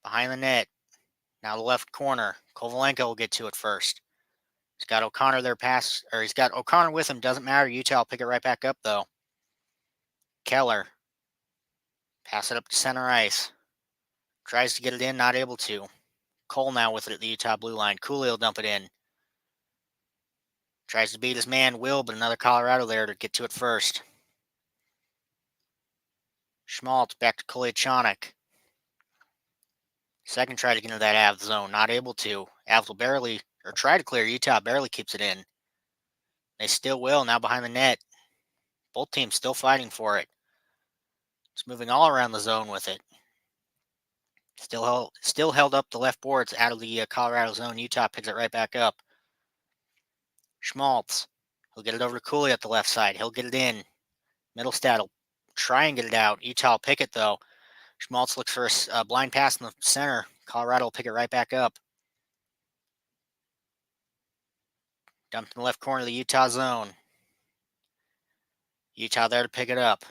Speaker 1: Behind the net. Now the left corner. Kovalenko will get to it first. He's got O'Connor there he's got O'Connor with him. Doesn't matter. Utah will pick it right back up, though. Keller. Pass it up to center ice. Tries to get it in. Not able to. Cole now with it at the Utah blue line. Cooley will dump it in. Tries to beat his man, Will, but another Colorado there to get to it first. Schmaltz back to Kolyachonok. Second try to get into that Avs zone. Not able to. Avs will try to clear. Utah barely keeps it in. They still will. Now behind the net. Both teams still fighting for it. It's moving all around the zone with it. Still held up the left boards out of the Colorado zone. Utah picks it right back up. Schmaltz. He'll get it over to Cooley at the left side. He'll get it in. Middlestad will try and get it out. Utah will pick it, though. Schmaltz looks for a blind pass in the center. Colorado will pick it right back up. Dumped in the left corner of the Utah zone. Utah there to pick it up.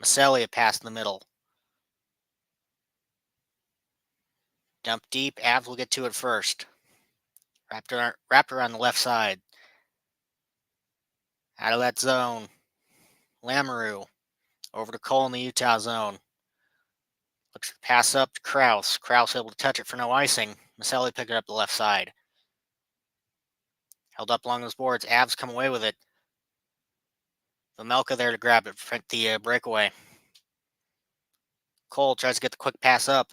Speaker 1: Maselli a pass in the middle. Dump deep. Avs will get to it first. Wrapped around the left side. Out of that zone. Lamoureux. Over to Cole in the Utah zone. Looks to pass up to Kraus. Kraus able to touch it for no icing. Maselli picked it up the left side. Held up along those boards. Avs come away with it. Vejmelka there to grab it, prevent the breakaway. Cole tries to get the quick pass up.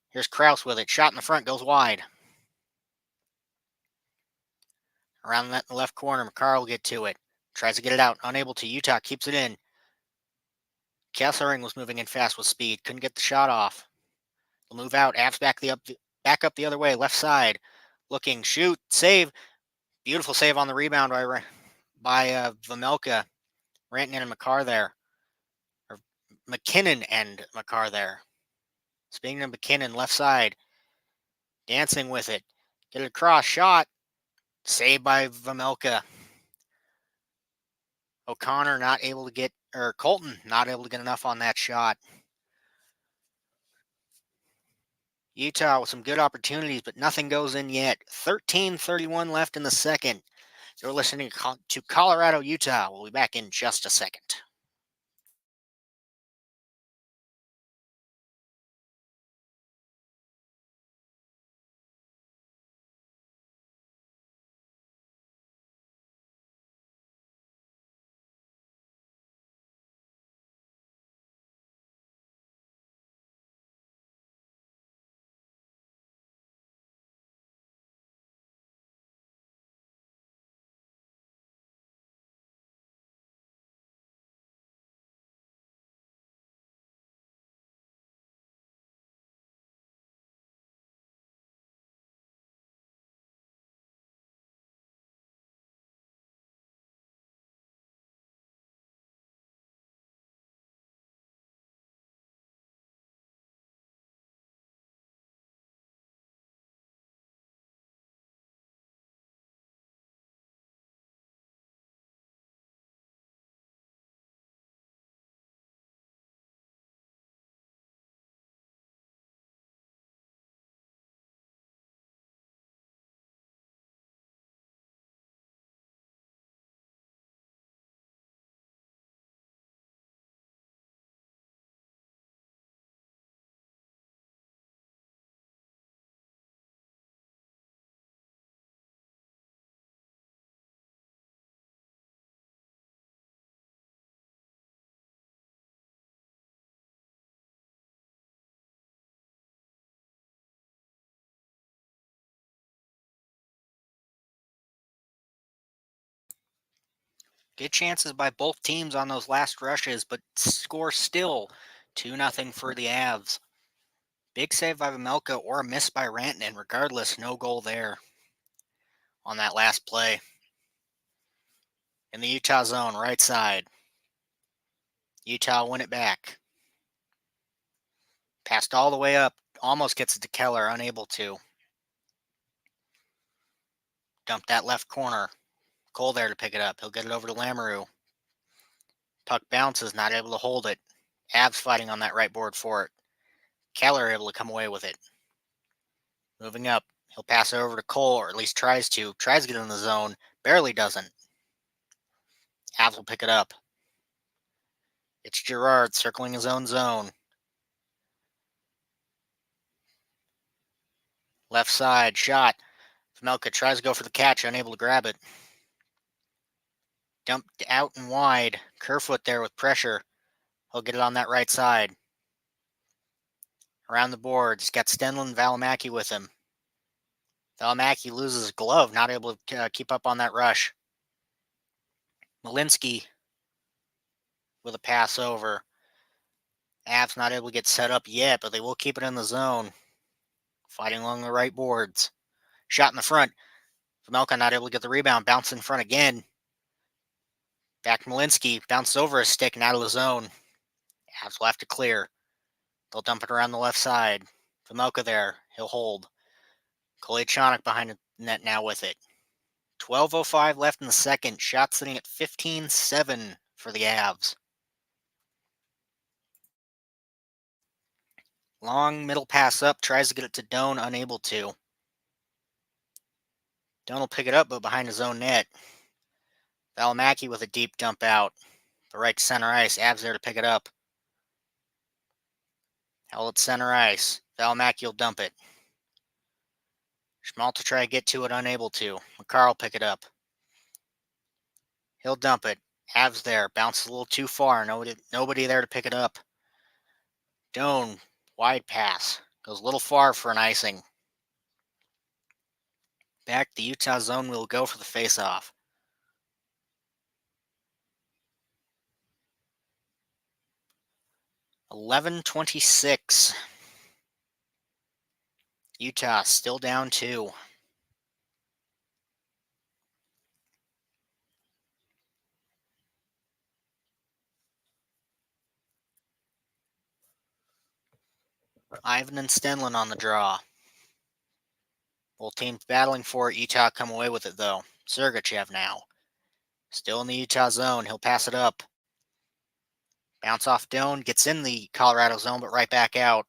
Speaker 1: Here's Kraus with it. Shot in the front, goes wide. Around that left corner, McCarr will get to it. Tries to get it out, unable to. Utah keeps it in. Kessering was moving in fast with speed. Couldn't get the shot off. He'll move out. Avs back up the other way, left side. Looking, shoot, save. Beautiful save on the rebound by Vejmelka. Rantanen and McCarr there. Or McKinnon and McCarr there. Speaking of McKinnon, left side. Dancing with it. Get it across. Shot. Saved by Vejmelka. O'Connor not able to get, or Colton not able to get enough on that shot. Utah with some good opportunities, but nothing goes in yet. 13:31 left in the second. You're listening to Colorado, Utah. We'll be back in just a second. Good chances by both teams on those last rushes, but score still 2-0 for the Avs. Big save by Vejmelka or a miss by Rantanen. Regardless, no goal there on that last play. In the Utah zone, right side. Utah win it back. Passed all the way up. Almost gets it to Keller, unable to. Dumped that left corner. Cole there to pick it up. He'll get it over to Lamoureux. Puck bounces, not able to hold it. Avs fighting on that right board for it. Keller able to come away with it. Moving up. He'll pass it over to Cole, or at least tries to. Tries to get in the zone. Barely doesn't. Avs will pick it up. It's Girard circling his own zone. Left side, shot. Vejmelka tries to go for the catch, unable to grab it. Dumped out and wide. Kerfoot there with pressure. He'll get it on that right side. Around the boards, he's got Stenlund and Valimaki with him. Valimaki loses his glove, not able to keep up on that rush. Malinsky with a pass over. Avs not able to get set up yet, but they will keep it in the zone. Fighting along the right boards. Shot in the front. Vejmelka not able to get the rebound. Bounce in front again. Back to Malinsky. Bounces over a stick and out of the zone. Avs will have to clear. They'll dump it around the left side. Vejmelka there. He'll hold. Kolyachonok behind the net now with it. 12:05 left in the second. Shot sitting at 15-7 for the Avs. Long middle pass up. Tries to get it to Doan. Unable to. Doan will pick it up, but behind his own net. Valimaki with a deep dump out. The right to center ice. Avs there to pick it up. Held at center ice. Valmack, you'll dump it. Schmaltz will try to get to it, unable to. McCarr will pick it up. He'll dump it. Avs there. Bounces a little too far. Nobody there to pick it up. Doan, wide pass. Goes a little far for an icing. Back, the Utah zone will go for the faceoff. .11:26. Utah still down 2. Ivan and Stenlin on the draw. Both teams battling for it. Utah come away with it, though. Sergachev now. Still in the Utah zone. He'll pass it up. Bounce off Doan. Gets in the Colorado zone, but right back out.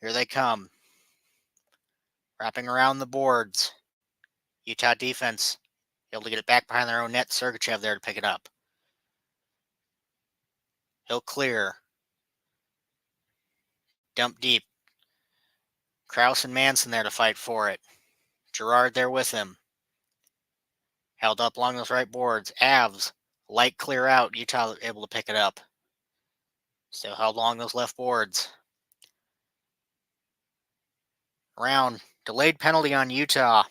Speaker 1: Here they come. Wrapping around the boards. Utah defense able to get it back behind their own net. Sergachev there to pick it up. He'll clear. Dump deep. Krause and Manson there to fight for it. Girard there with him. Held up along those right boards. Avs, light clear out. Utah able to pick it up. Still held along those left boards. Around. Delayed penalty on Utah.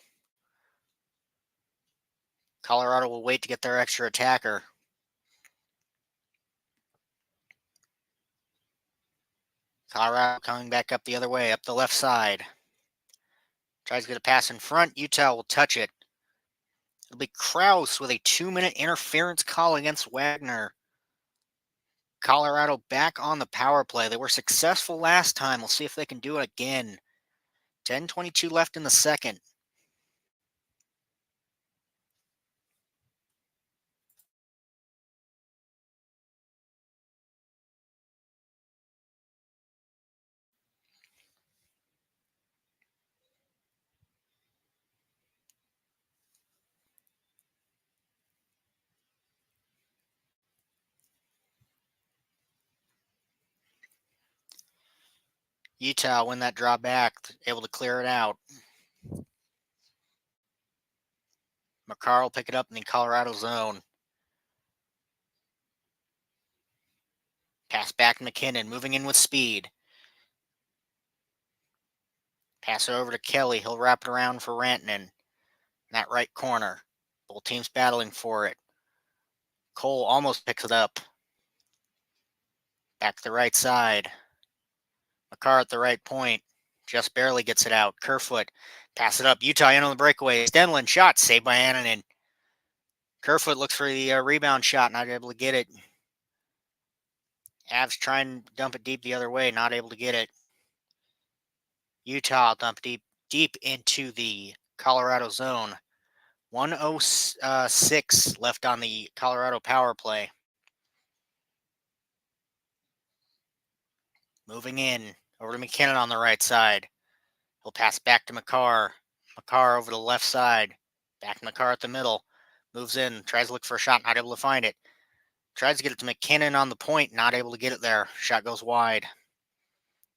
Speaker 1: Colorado will wait to get their extra attacker. Colorado coming back up the other way, up the left side. Tries to get a pass in front. Utah will touch it. It'll be Krause with a 2-minute interference call against Wagner. Colorado back on the power play. They were successful last time. We'll see if they can do it again. 10:22 left in the second. Utah win that draw back, able to clear it out. McCarr will pick it up in the Colorado zone. Pass back to McKinnon, moving in with speed. Pass it over to Kelly. He'll wrap it around for Rantanen in that right corner. Both teams battling for it. Cole almost picks it up. Back to the right side. McCarr at the right point. Just barely gets it out. Kerfoot pass it up. Utah in on the breakaway. Stenlin shot saved by Annunen. Kerfoot looks for the rebound shot, not able to get it. Avs try and dump it deep the other way, not able to get it. Utah dump deep into the Colorado zone. 1:06 left on the Colorado power play. Moving in over to McKinnon on the right side. He'll pass back to McCarr. McCarr over the left side. Back to McCarr at the middle. Moves in, tries to look for a shot, not able to find it. Tries to get it to McKinnon on the point, not able to get it there. Shot goes wide.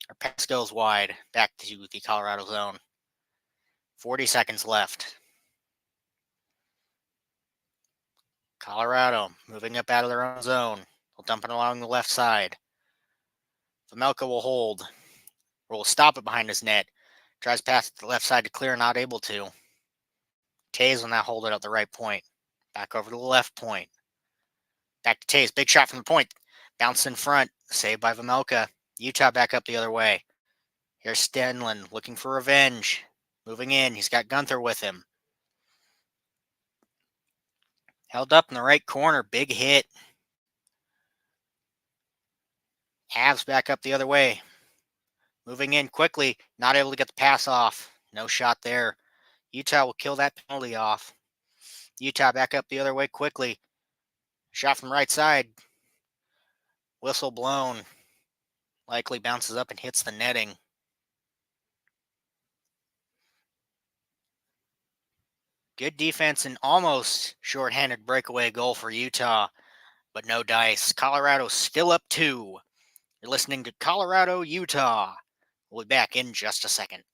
Speaker 1: Or pass goes wide. Back to the Colorado zone. 40 seconds left. Colorado moving up out of their own zone. They'll dump it along the left side. Vamelka will hold. Or will stop it behind his net. Tries past the left side to clear, not able to. Tays will now hold it at the right point. Back over to the left point. Back to Tays. Big shot from the point. Bounce in front. Saved by Vamelka. Utah back up the other way. Here's Stenlin looking for revenge. Moving in. He's got Gunther with him. Held up in the right corner. Big hit. Avs back up the other way. Moving in quickly. Not able to get the pass off. No shot there. Utah will kill that penalty off. Utah back up the other way quickly. Shot from right side. Whistle blown. Likely bounces up and hits the netting. Good defense and almost shorthanded breakaway goal for Utah, but no dice. Colorado still up 2. You're listening to Colorado, Utah. We'll be back in just a second.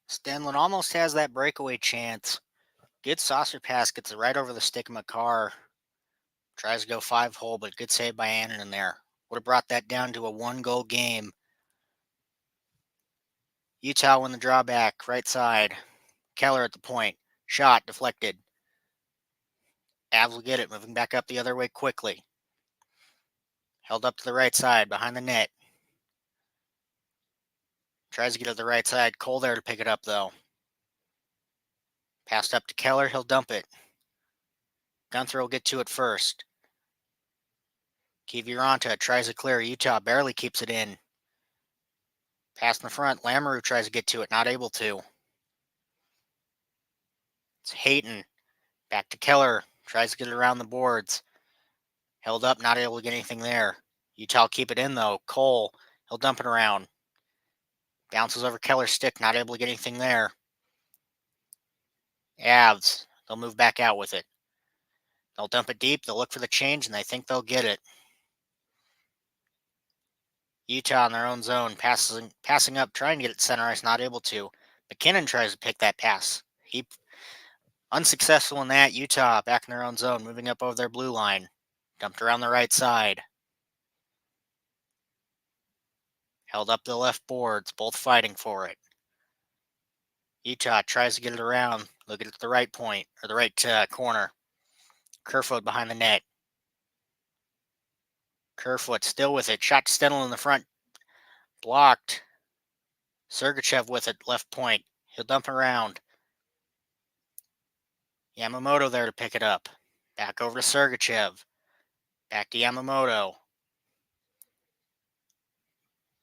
Speaker 1: Stanlin almost has that breakaway chance. Good saucer pass, gets it right over the stick of McCarr. Tries to go 5-hole, but good save by Annan in there. Would have brought that down to a 1-goal game. Utah win the drawback, right side. Keller at the point. Shot deflected. Avs will get it, moving back up the other way quickly. Held up to the right side, behind the net. Tries to get to the right side. Cole there to pick it up, though. Passed up to Keller, he'll dump it. Gunther will get to it first. Kiviranta tries to clear. Utah barely keeps it in. Pass in the front. Lamoureux tries to get to it, not able to. It's Hayton. Back to Keller. Tries to get it around the boards. Held up, not able to get anything there. Utah keep it in, though. Cole, he'll dump it around. Bounces over Keller's stick, not able to get anything there. Avs, they'll move back out with it. They'll dump it deep, they'll look for the change, and they think they'll get it. Utah in their own zone, passing up, trying to get it center ice, not able to. McKinnon tries to pick that pass. He unsuccessful in that. Utah back in their own zone, moving up over their blue line. Dumped around the right side. Held up the left boards, both fighting for it. Utah tries to get it around. Look at the right point, or the right corner. Kerfoot behind the net. Kerfoot still with it. Shot Stendel in the front. Blocked. Sergachev with it, left point. He'll dump around. Yamamoto there to pick it up. Back over to Sergachev. Back to Yamamoto.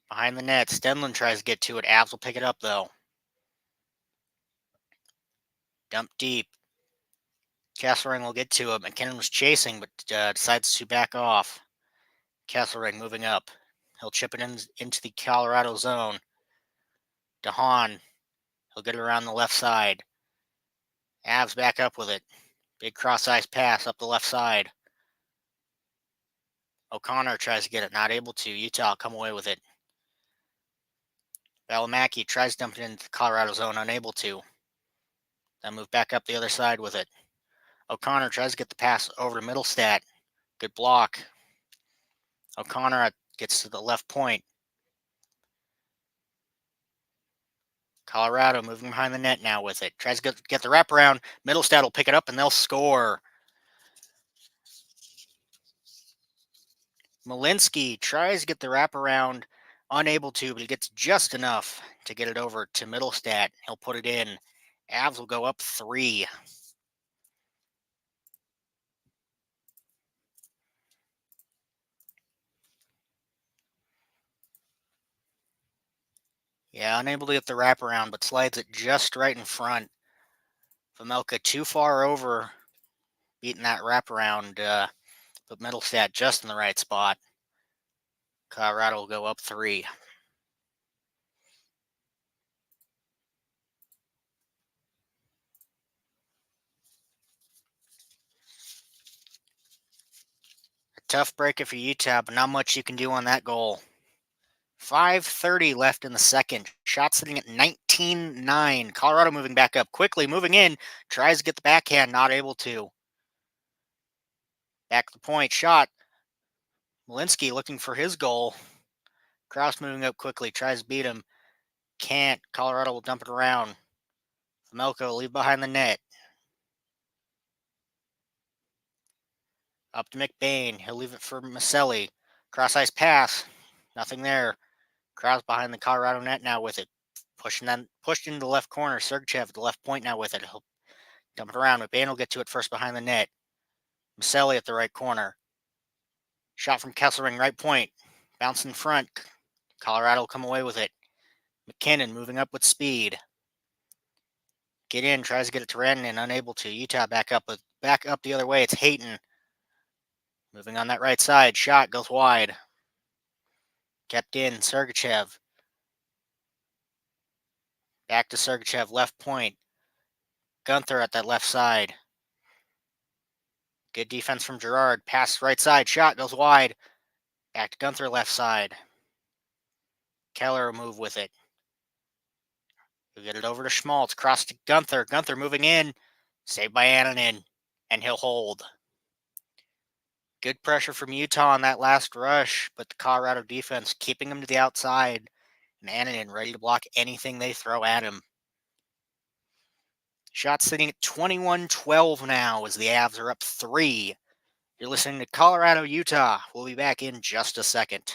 Speaker 1: Behind the net, Stenlin tries to get to it. Avs will pick it up, though. Dump deep. Kesselring will get to it. McKinnon was chasing, but decides to back off. Kesselring moving up. He'll chip it into the Colorado zone. DeHaan. He'll get it around the left side. Avs back up with it. Big cross-ice pass up the left side. O'Connor tries to get it, not able to. Utah come away with it. Valimaki tries to dump it into the Colorado zone, unable to. Then move back up the other side with it. O'Connor tries to get the pass over to Middlestat. Good block. O'Connor gets to the left point. Colorado moving behind the net now with it. Tries to get the wraparound. Middlestat will pick it up and they'll score. Malinsky tries to get the wraparound. Unable to, but he gets just enough to get it over to Middlestat. He'll put it in. Avs will go up 3. Yeah, unable to get the wraparound, but slides it just right in front. Vamelka too far over, beating that wraparound, but Middlestat just in the right spot. Colorado will go up 3. A tough break for Utah, but not much you can do on that goal. 5:30 left in the second. Shot sitting at 19-9. Colorado moving back up quickly, moving in. Tries to get the backhand, not able to. Back to the point, shot. Malinsky looking for his goal. Kraus moving up quickly, tries to beat him. Can't. Colorado will dump it around. Melko will leave behind the net. Up to McBain. He'll leave it for Maselli. Cross ice pass. Nothing there. Kraus behind the Colorado net now with it. Pushed into the left corner. Sergachev at the left point now with it. He'll dump it around. McBain will get to it first behind the net. Maselli at the right corner. Shot from Kesselring, right point. Bounce in front. Colorado will come away with it. McKinnon moving up with speed. Get in, tries to get it to Rantanen, unable to. Utah back up the other way. It's Hayton. Moving on that right side. Shot goes wide. Kept in. Sergachev. Back to Sergachev, left point. Gunther at that left side. Good defense from Girard. Pass right side. Shot goes wide. Back to Gunther, left side. Keller will move with it. He'll get it over to Schmaltz. Cross to Gunther. Gunther moving in. Saved by Annanen. And he'll hold. Good pressure from Utah on that last rush, but the Colorado defense keeping him to the outside. And Annanen ready to block anything they throw at him. Shot sitting at 21-12 now as the Avs are up 3. You're listening to Colorado, Utah. We'll be back in just a second.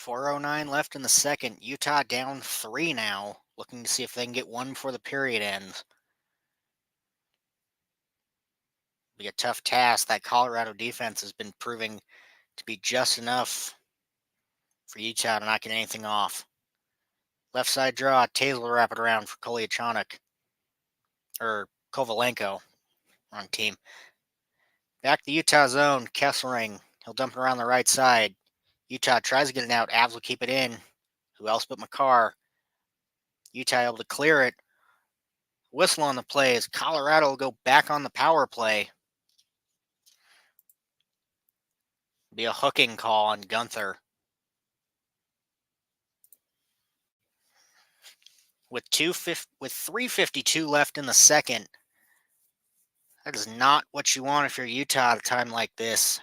Speaker 1: .409 left in the second. Utah down 3 now, looking to see if they can get one before the period ends. Be a tough task. That Colorado defense has been proving to be just enough for Utah to not get anything off. Left side draw. Taylor will wrap it around for Kolyachonok. Or Kovalenko on team. Back to Utah zone. Kesselring. He'll dump it around the right side. Utah tries to get it out. Avs will keep it in. Who else but Makar? Utah able to clear it. Whistle on the play as Colorado will go back on the power play. Be a hooking call on Gunther. With 3:52 left in the second, that is not what you want if you're Utah at a time like this.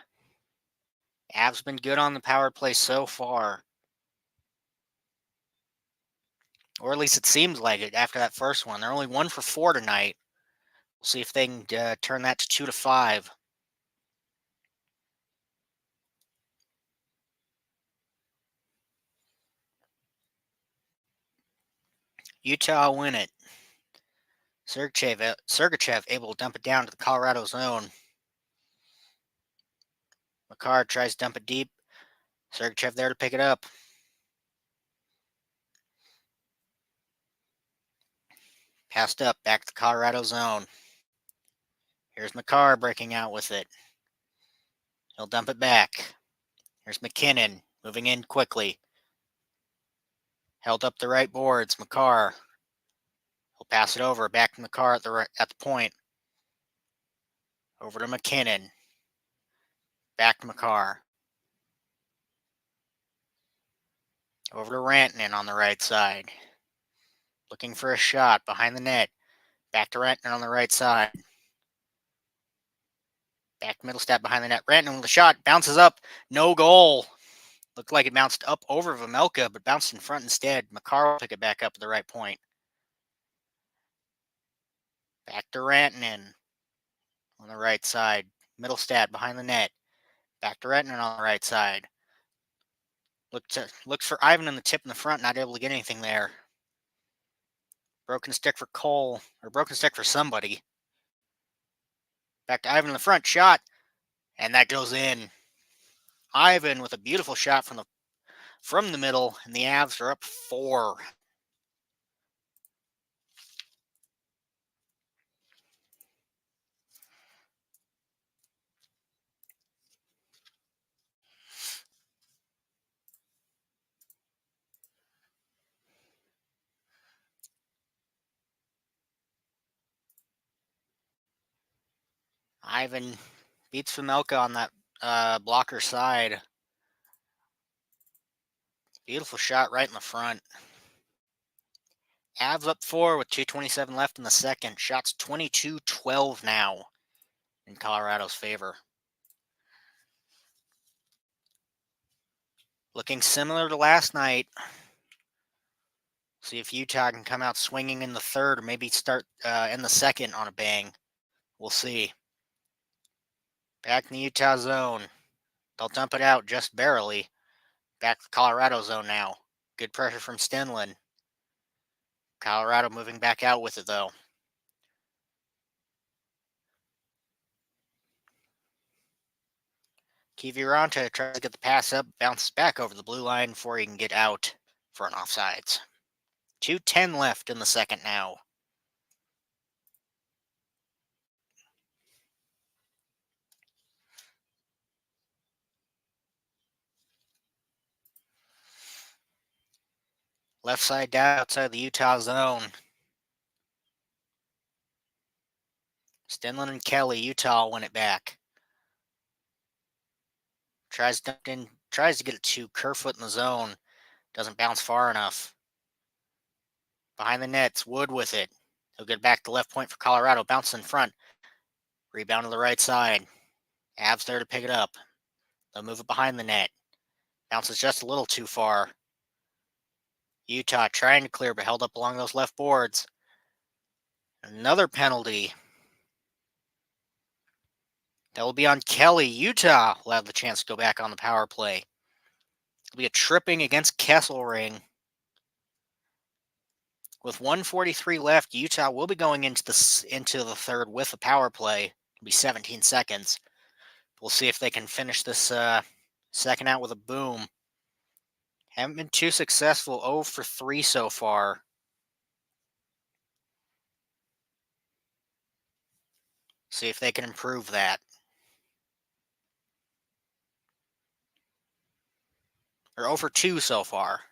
Speaker 1: Avs been good on the power play so far. Or at least it seems like it after that first one. They're only 1 for 4 tonight. See if they can turn that to 2-5. Utah win it. Sergachev able to dump it down to the Colorado zone. Makar tries to dump it deep. Sergachev there to pick it up. Passed up, back to the Colorado zone. Here's Makar breaking out with it. He'll dump it back. Here's McKinnon moving in quickly. Held up the right boards. Makar. He'll pass it over. Back to Makar at the point. Over to McKinnon. Back to Makar. Over to Rantanen on the right side. Looking for a shot behind the net. Back to Rantanen on the right side. Back middle step behind the net. Rantanen with a shot. Bounces up. No goal. Looked like it bounced up over Vejmelka, but bounced in front instead. Makar will pick it back up at the right point. Back to Rantanen on the right side. Middle stat behind the net. Back to Rantanen on the right side. Looks for Ivan in the tip in the front, not able to get anything there. Broken stick for Cole, or broken stick for somebody. Back to Ivan in the front, shot, and that goes in. Ivan with a beautiful shot from the middle, and the Avs are up 4. Ivan beats Vejmelka on that blocker side. Beautiful shot right in the front. Avs up 4 with 2:27 left in the second. Shots 22-12 now in Colorado's favor. Looking similar to last night. See if Utah can come out swinging in the third, or maybe start in the second on a bang. We'll see. Back in the Utah zone. They'll dump it out just barely. Back to the Colorado zone now. Good pressure from Stenlund. Colorado moving back out with it, though. Kiviranta tries to get the pass up, bounces back over the blue line before he can get out for an offsides. 2:10 left in the second now. Left side down outside the Utah zone. Stenlund and Kelly, Utah win it back. Tries to get it to Kerfoot in the zone. Doesn't bounce far enough. Behind the nets, Wood with it. He'll get back to left point for Colorado. Bounce in front. Rebound to the right side. Avs there to pick it up. They'll move it behind the net. Bounces just a little too far. Utah trying to clear, but held up along those left boards. Another penalty. That will be on Kelly. Utah will have the chance to go back on the power play. It'll be a tripping against Kesselring. With 1:43 left, Utah will be going into the third with a power play. It'll be 17 seconds. We'll see if they can finish this second out with a boom. Haven't been too successful. 0 for 3 so far. See if they can improve that. Or 0 for 2 so far.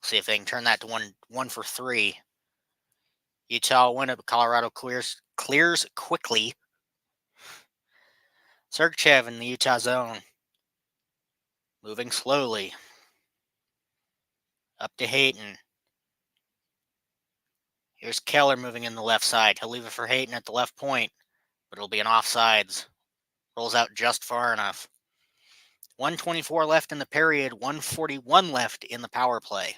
Speaker 1: See if they can turn that to 1 for 3. Utah win it, but Colorado clears quickly. Sergachev in the Utah zone. Moving slowly. Up to Hayton. Here's Keller moving in the left side. He'll leave it for Hayton at the left point, but it'll be an offsides. Rolls out just far enough. 1:24 left in the period, 1:41 left in the power play.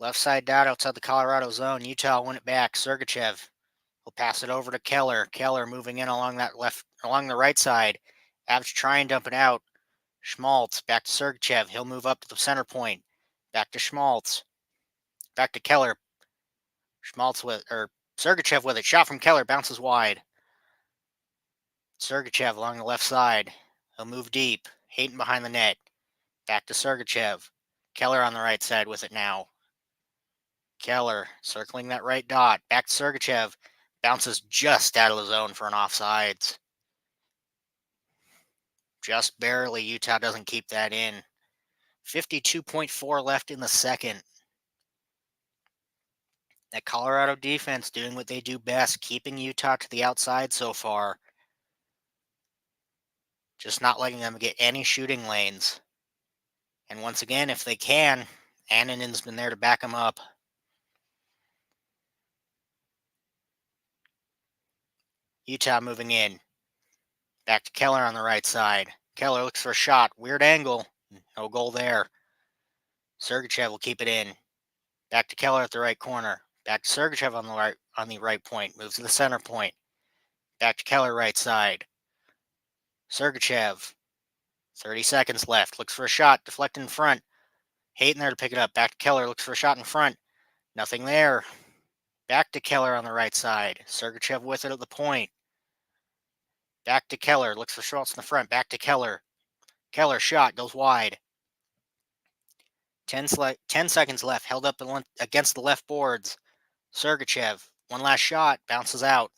Speaker 1: Left side dot outside the Colorado zone. Utah will win it back. Sergachev will pass it over to Keller. Keller moving in along the right side. Avs try and dump it out. Schmaltz back to Sergachev. He'll move up to the center point. Back to Schmaltz. Back to Keller. Sergachev with it. Shot from Keller. Bounces wide. Sergachev along the left side. He'll move deep. Hayton behind the net. Back to Sergachev. Keller on the right side with it now. Keller circling that right dot. Back to Sergachev. Bounces just out of the zone for an offsides. Just barely. Utah doesn't keep that in. 52.4 left in the second. That Colorado defense doing what they do best, keeping Utah to the outside so far. Just not letting them get any shooting lanes. And once again, if they can, Annanen's been there to back them up. Utah moving in. Back to Keller on the right side. Keller looks for a shot. Weird angle. No goal there. Sergachev will keep it in. Back to Keller at the right corner. Back to Sergachev on the right point. Moves to the center point. Back to Keller right side. Sergachev. 30 seconds left. Looks for a shot. Deflect in front. Hayton there to pick it up. Back to Keller. Looks for a shot in front. Nothing there. Back to Keller on the right side. Sergachev with it at the point. Back to Keller. Looks for Schmaltz in the front. Back to Keller. Keller shot. Goes wide. 10 seconds left. Held up against the left boards. Sergachev. One last shot. Bounces out.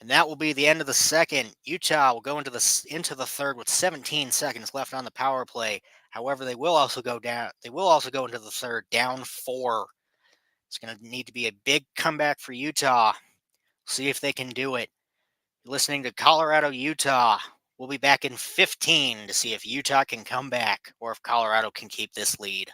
Speaker 1: And that will be the end of the second. Utah will go into the third with 17 seconds left on the power play. However, they will also go down. They will also go into the third down 4. It's going to need to be a big comeback for Utah. See if they can do it. You're listening to Colorado, Utah. We'll be back in 15 to see if Utah can come back or if Colorado can keep this lead.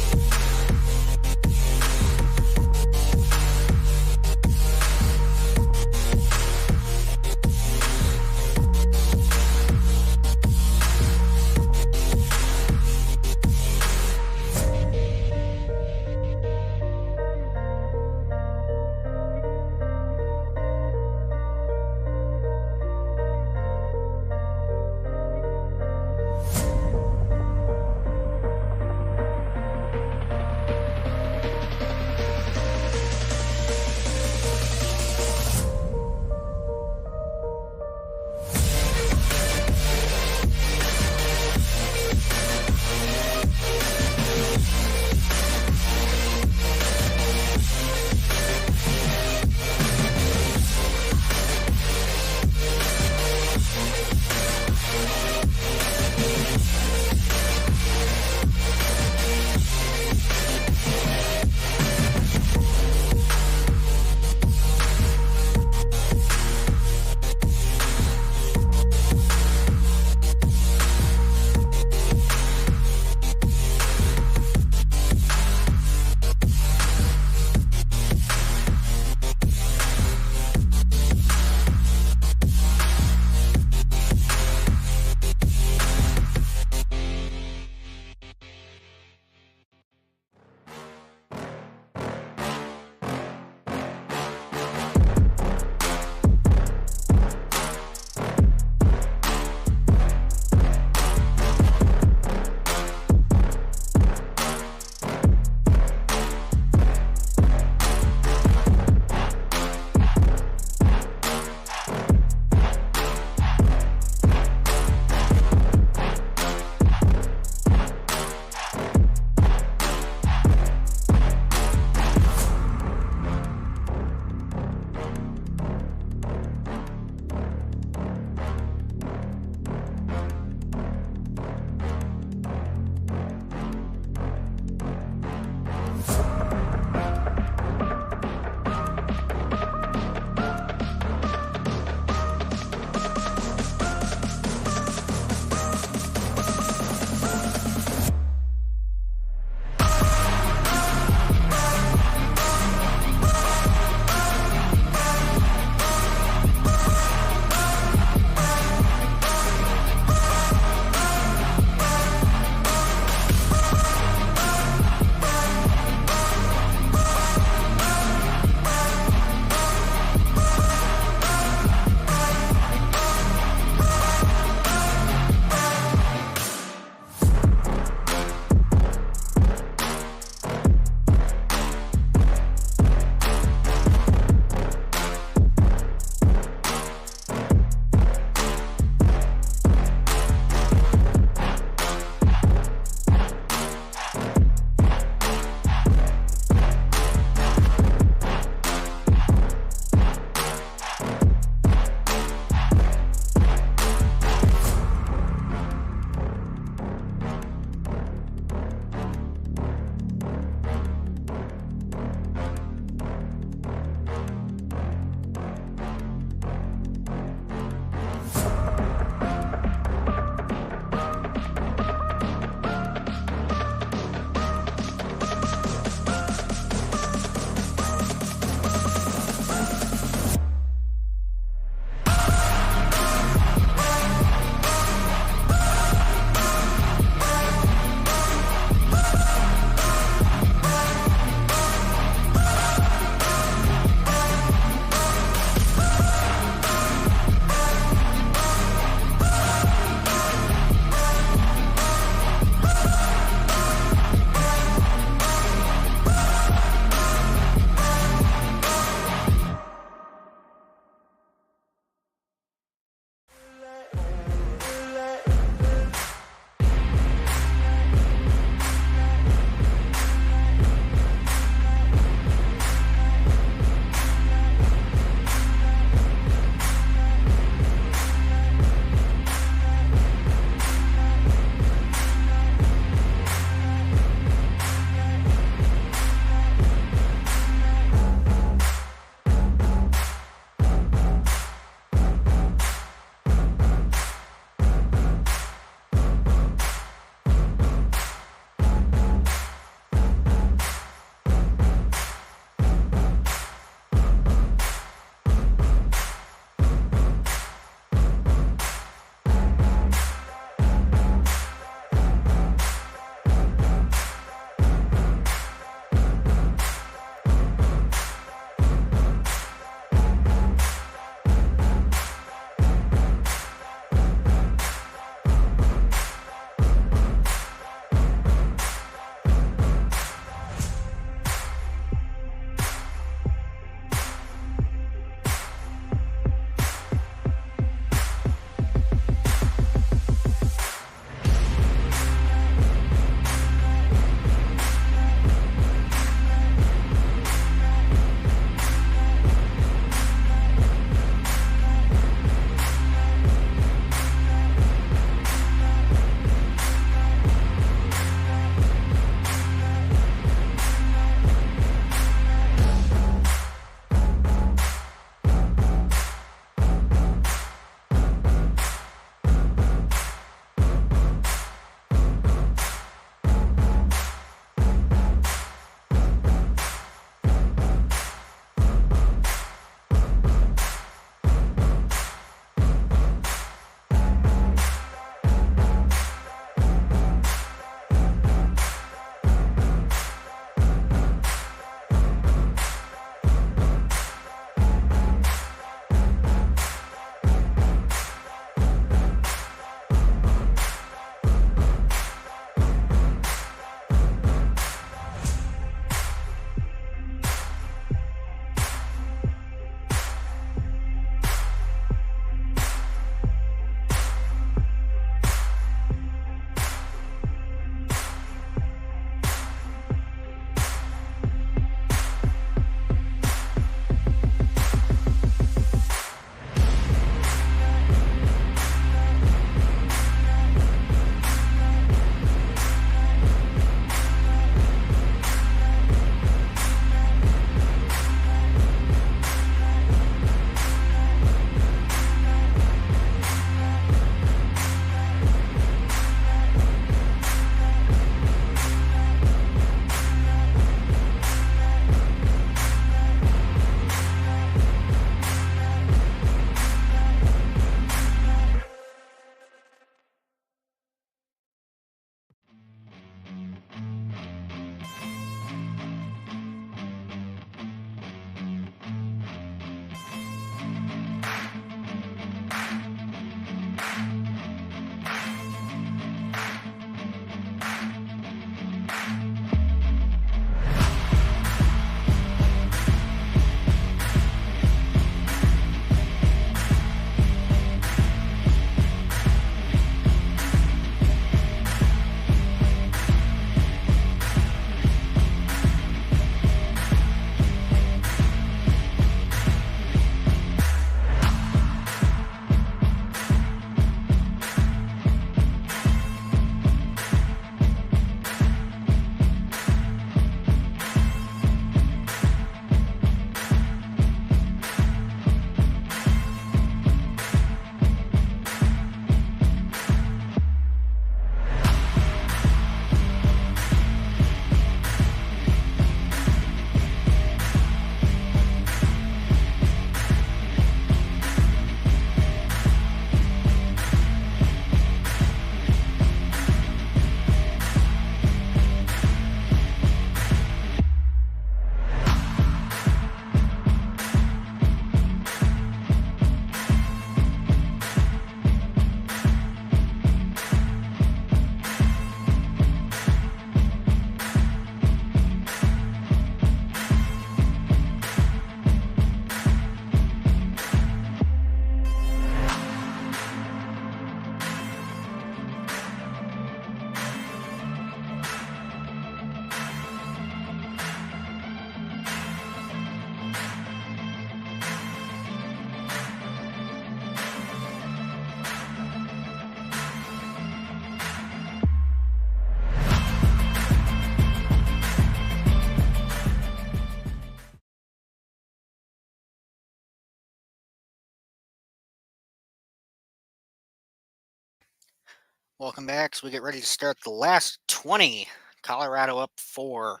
Speaker 1: Welcome back. So we get ready to start the last 20. Colorado up 4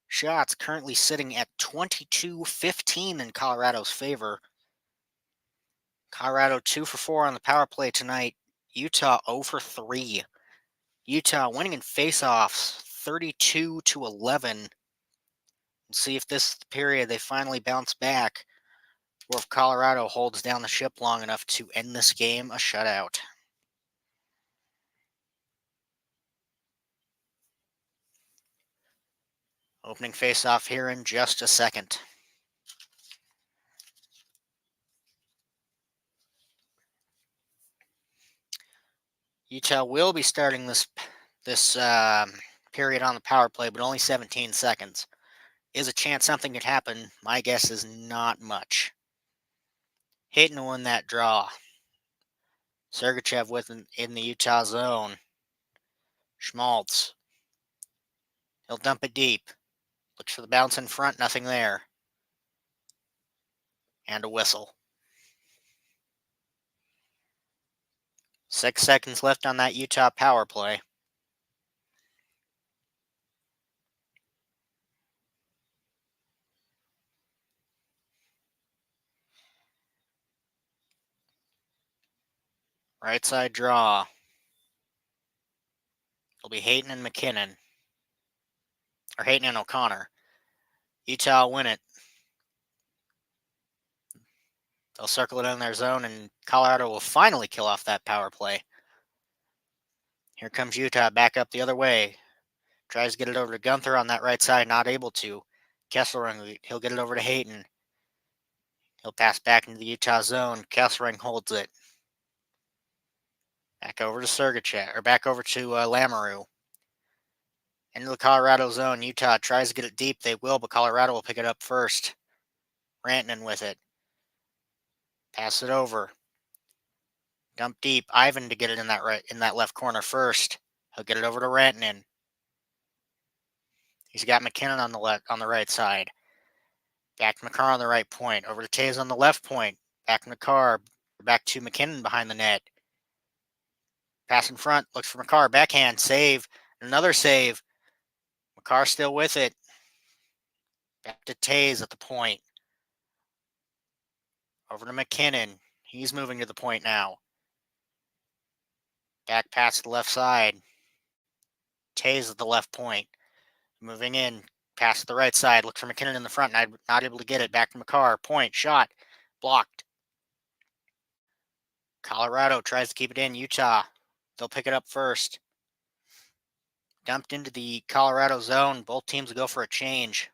Speaker 1: shots, currently sitting at 22-15 in Colorado's favor. Colorado 2 for 4 on the power play tonight. Utah 0 for 3. Utah winning in faceoffs 32-11. We'll see if this period they finally bounce back, or if Colorado holds down the ship long enough to end this game a shutout. Opening faceoff here in just a second. Utah will be starting this period on the power play, but only 17 seconds. Is a chance something could happen. My guess is not much. Hayton to win that draw. Sergachev with in the Utah zone. Schmaltz. He'll dump it deep. Looks for the bounce in front. Nothing there. And a whistle. 6 seconds left on that Utah power play. Right side draw. It'll be Hayton and McKinnon. Or Hayton and O'Connor. Utah win it. They'll circle it in their zone, and Colorado will finally kill off that power play. Here comes Utah back up the other way. Tries to get it over to Gunther on that right side, not able to. Kesselring, he'll get it over to Hayton. He'll pass back into the Utah zone. Kesselring holds it. Back over to Sergachev, or back over to Lamoureux. Into the Colorado zone. Utah tries to get it deep. They will, but Colorado will pick it up first. Rantanen with it. Pass it over. Dump deep. Ivan to get it in that left corner first. He'll get it over to Rantanen. He's got McKinnon on the right side. Back to McCarr on the right point. Over to Taves on the left point. Back to McCarr. Back to McKinnon behind the net. Pass in front. Looks for McCarr. Backhand. Save. Another save. McCarr still with it. Back to Taves at the point. Over to McKinnon. He's moving to the point now. Back pass to the left side. Taves at the left point. Moving in. Pass to the right side. Looks for McKinnon in the front. Not able to get it. Back to McCarr. Point. Shot. Blocked. Colorado tries to keep it in. Utah. They'll pick it up first. Dumped into the Colorado zone. Both teams will go for a change.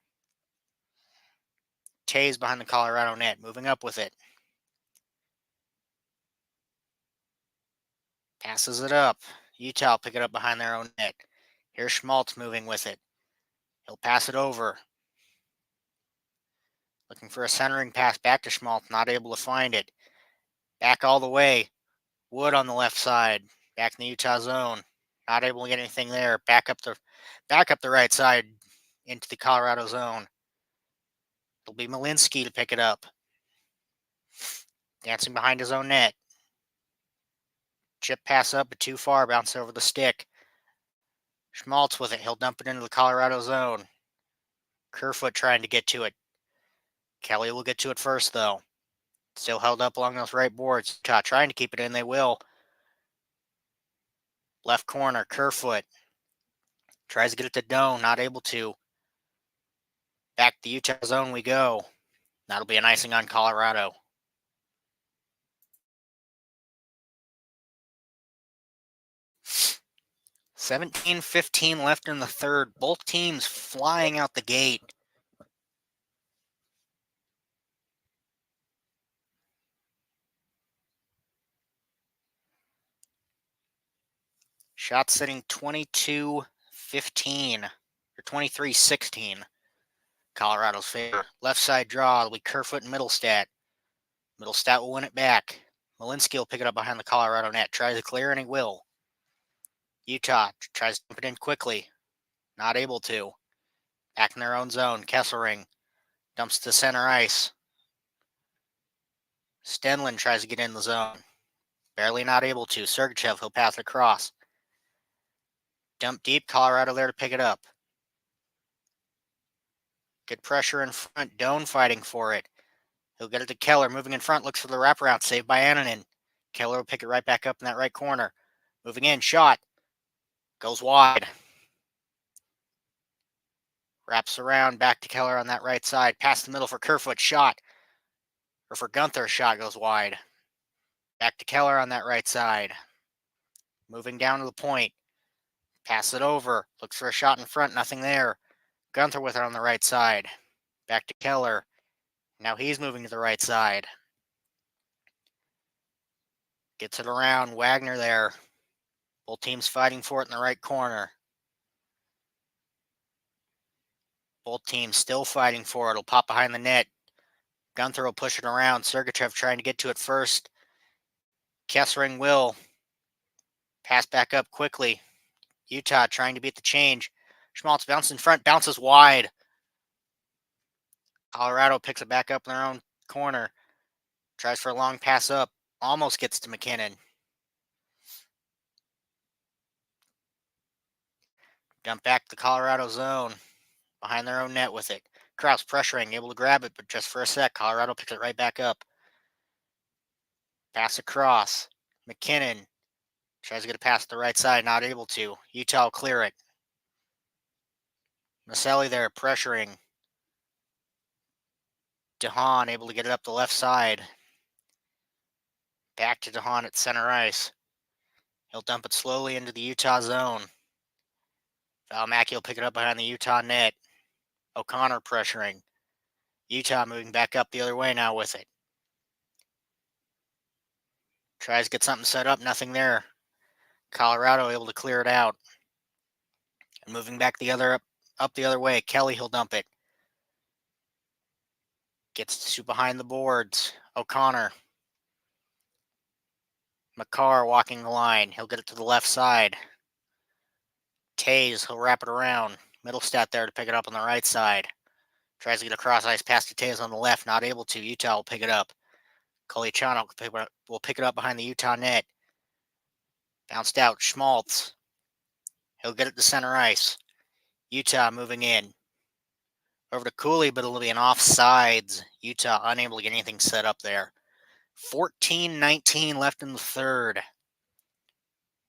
Speaker 1: Taves behind the Colorado net. Moving up with it. Passes it up. Utah will pick it up behind their own net. Here's Schmaltz moving with it. He'll pass it over. Looking for a centering pass back to Schmaltz. Not able to find it. Back all the way. Wood on the left side. Back in the Utah zone. Not able to get anything there. Back up the right side into the Colorado zone. It'll be Malinsky to pick it up. Dancing behind his own net. Chip pass up, but too far. Bounce over the stick. Schmaltz with it. He'll dump it into the Colorado zone. Kerfoot trying to get to it. Kelly will get to it first, though. Still held up along those right boards. Trying to keep it in. They will. Left corner. Kerfoot. Tries to get it to Doan. Not able to. Back to the Utah zone we go. That'll be an icing on Colorado. $17-15 left in the third. Both teams flying out the gate. Shot sitting 22-15 or 23-16. Colorado's favor. Left side draw. It'll be Kerfoot and Middlestat. Middlestat will win it back. Malinsky will pick it up behind the Colorado net. Tries to clear, and he will. Utah tries to dump it in quickly. Not able to. Back in their own zone. Kesselring dumps to center ice. Stenlin tries to get in the zone. Barely not able to. Sergachev, he'll pass across. Dump deep, Colorado there to pick it up. Good pressure in front, Doan fighting for it. He'll get it to Keller, moving in front, looks for the wraparound, saved by Annanen. Keller will pick it right back up in that right corner. Moving in, shot. Goes wide. Wraps around, back to Keller on that right side. Past the middle for Kerfoot, shot. Or for Gunther, shot goes wide. Back to Keller on that right side. Moving down to the point. Pass it over. Looks for a shot in front, nothing there. Gunther with it on the right side. Back to Keller. Now he's moving to the right side. Gets it around. Wagner there. Both teams fighting for it in the right corner. Both teams still fighting for it. It'll pop behind the net. Gunther will push it around. Sergachev trying to get to it first. Kessering will. Pass back up quickly. Utah trying to beat the change. Schmaltz bounces in front. Bounces wide. Colorado picks it back up in their own corner. Tries for a long pass up. Almost gets to McKinnon. Dump back to Colorado zone. Behind their own net with it. Kraus pressuring, able to grab it, but just for a sec. Colorado picks it right back up. Pass across. McKinnon tries to get a pass to the right side, not able to. Utah will clear it. Maselli there pressuring. DeHaan able to get it up the left side. Back to DeHaan at center ice. He'll dump it slowly into the Utah zone. Valimaki will pick it up behind the Utah net. O'Connor pressuring. Utah moving back up the other way now with it. Tries to get something set up, nothing there. Colorado able to clear it out. And moving back up the other way. Kelly, he'll dump it. Gets to behind the boards. O'Connor. McCarr walking the line. He'll get it to the left side. Tays, he'll wrap it around. Middlestat there to pick it up on the right side. Tries to get a cross ice pass to Tays on the left. Not able to. Utah will pick it up. Colichano will pick it up behind the Utah net. Bounced out. Schmaltz. He'll get it to center ice. Utah moving in. Over to Cooley, but it'll be an offsides. Utah unable to get anything set up there. 14-19 left in the third.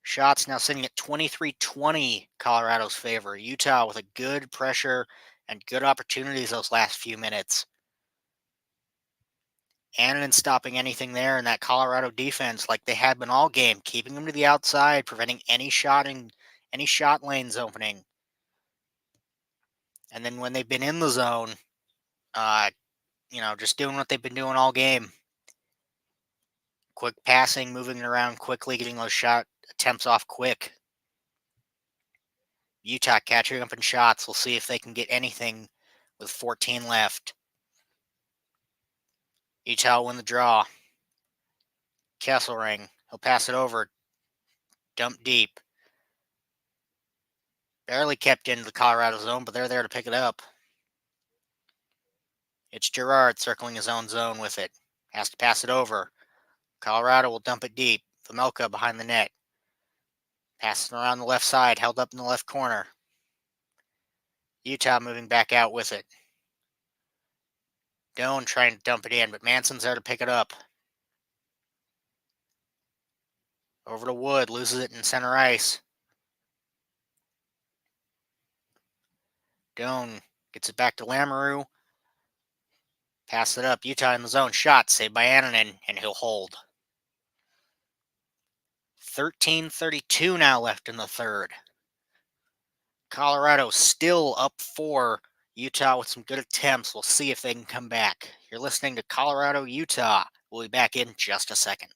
Speaker 1: Shots now sitting at 23-20, Colorado's favor. Utah with a good pressure and good opportunities those last few minutes. Annanen stopping anything there in that Colorado defense like they had been all game, keeping them to the outside, preventing any shot lanes opening. And then when they've been in the zone, just doing what they've been doing all game. Quick passing, moving it around quickly, getting those shot attempts off quick. Utah catching up in shots. We'll see if they can get anything with 14 left. Utah win the draw. Kesselring. He'll pass it over. Dump deep. Barely kept into the Colorado zone, but they're there to pick it up. It's Girard circling his own zone with it. Has to pass it over. Colorado will dump it deep. Vamelka behind the net. Passing around the left side, held up in the left corner. Utah moving back out with it. Doan trying to dump it in, but Manson's there to pick it up. Over to Wood, loses it in center ice. Doan gets it back to Lamoureux. Pass it up. Utah in the zone. Shot saved by Annanen, and he'll hold. 13:32 now left in the third. Colorado still up 4. Utah with some good attempts. We'll see if they can come back. You're listening to Colorado, Utah. We'll be back in just a second.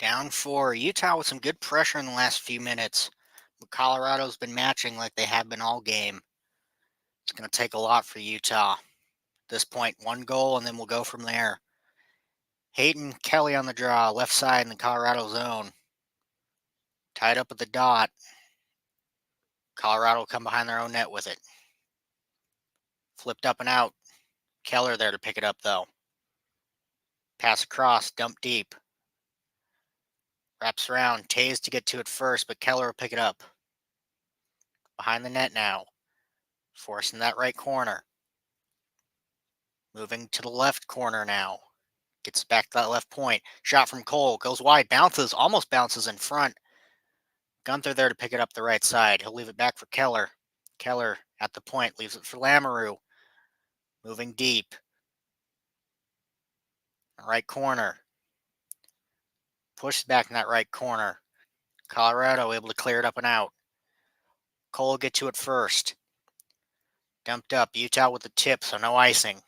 Speaker 1: Down 4. Utah with some good pressure in the last few minutes. But Colorado's been matching like they have been all game. It's going to take a lot for Utah. At this point, one goal, and then we'll go from there. Hayton Kelly on the draw, left side in the Colorado zone. Tied up at the dot. Colorado will come behind their own net with it. Flipped up and out. Keller there to pick it up, though. Pass across, dump deep. Wraps around, Tays to get to it first, but Keller will pick it up. Behind the net now. Forcing that right corner. Moving to the left corner now. Gets back to that left point. Shot from Cole. Goes wide. Bounces. Almost bounces in front. Gunther there to pick it up the right side. He'll leave it back for Keller. Keller at the point. Leaves it for Lamoureux. Moving deep. Right corner. Pushed back in that right corner. Colorado able to clear it up and out. Cole will get to it first. Dumped up. Utah with the tip, so no icing.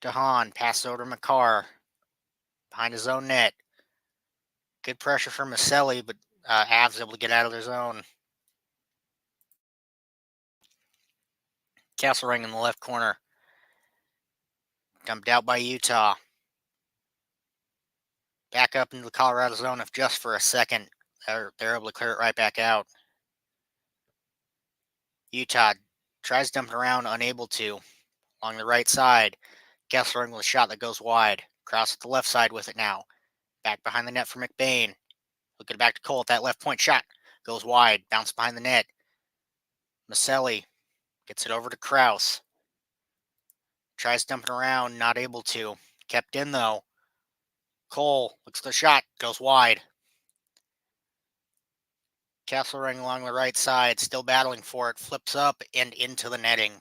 Speaker 1: DeHaan passes over to McCarr. Behind his own net. Good pressure from Maselli, but Avs able to get out of their zone. Kesselring in the left corner. Dumped out by Utah. Back up into the Colorado zone if just for a second. They're able to clear it right back out. Utah tries dumping around, unable to. Along the right side. Kesselring with a shot that goes wide. Cross at the left side with it now. Back behind the net for McBain. Look it back to Cole at that left point shot. Goes wide. Bounce behind the net. Maselli gets it over to Krause. Tries dumping around, not able to. Kept in though. Cole looks at the shot, goes wide. Kesselring along the right side, still battling for it. Flips up and into the netting.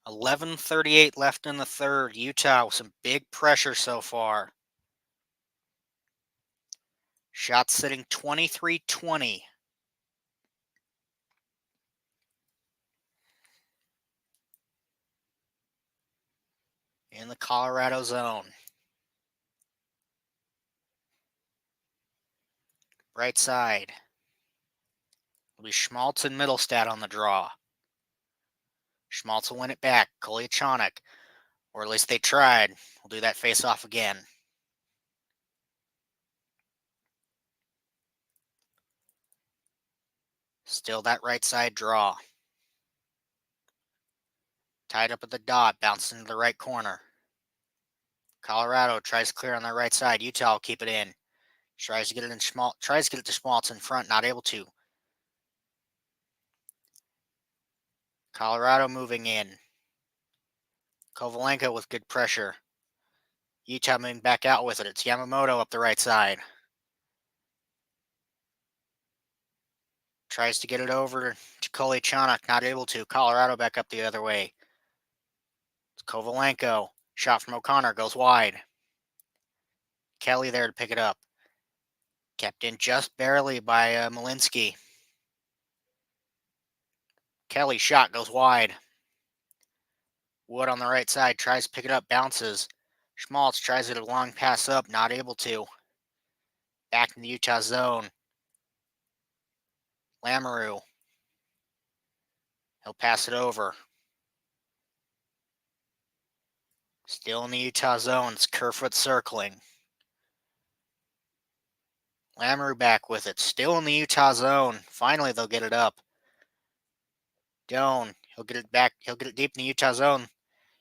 Speaker 1: .11:38 left in the third. Utah with some big pressure so far. Shots sitting 23-20. In the Colorado zone. Right side. It'll be Schmaltz and Middlestad on the draw. Schmaltz will win it back. Kolyachonok. Or at least they tried. We'll do that face-off again. Still that right side draw. Tied up at the dot, bounced into the right corner. Colorado tries to clear on the right side. Utah will keep it in. Tries to get it to Schmaltz in front, not able to. Colorado moving in. Kovalenko with good pressure. Utah moving back out with it. It's Yamamoto up the right side. Tries to get it over to Kolyachonok, not able to. Colorado back up the other way. It's Kovalenko. Shot from O'Connor, goes wide. Kelly there to pick it up. Kept in just barely by Malinsky. Kelly shot, goes wide. Wood on the right side, tries to pick it up, bounces. Schmaltz tries to get a long pass up, not able to. Back in the Utah zone. Lamoureux. He'll pass it over. Still in the Utah zone, it's Kerfoot circling. Lamoureux back with it, still in the Utah zone. Finally, they'll get it up. Doan, he'll get it back, he'll get it deep in the Utah zone.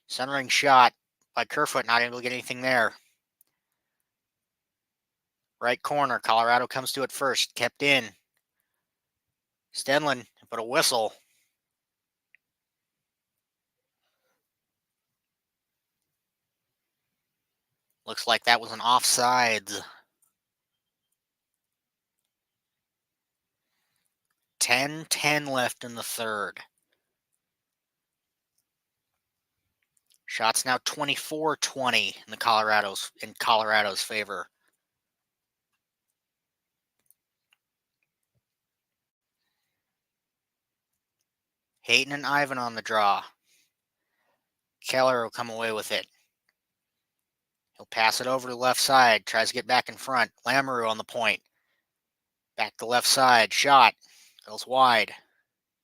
Speaker 1: Centering shot by Kerfoot, not able to get anything there. Right corner, Colorado comes to it first, kept in. Stenlin, but a whistle. Looks like that was an offsides. 10-10 left in the third. Shots now 24-20 in Colorado's favor. Hayton and Ivan on the draw. Keller will come away with it. He'll pass it over to the left side. Tries to get back in front. Lamoureux on the point. Back to left side. Shot. Goes wide.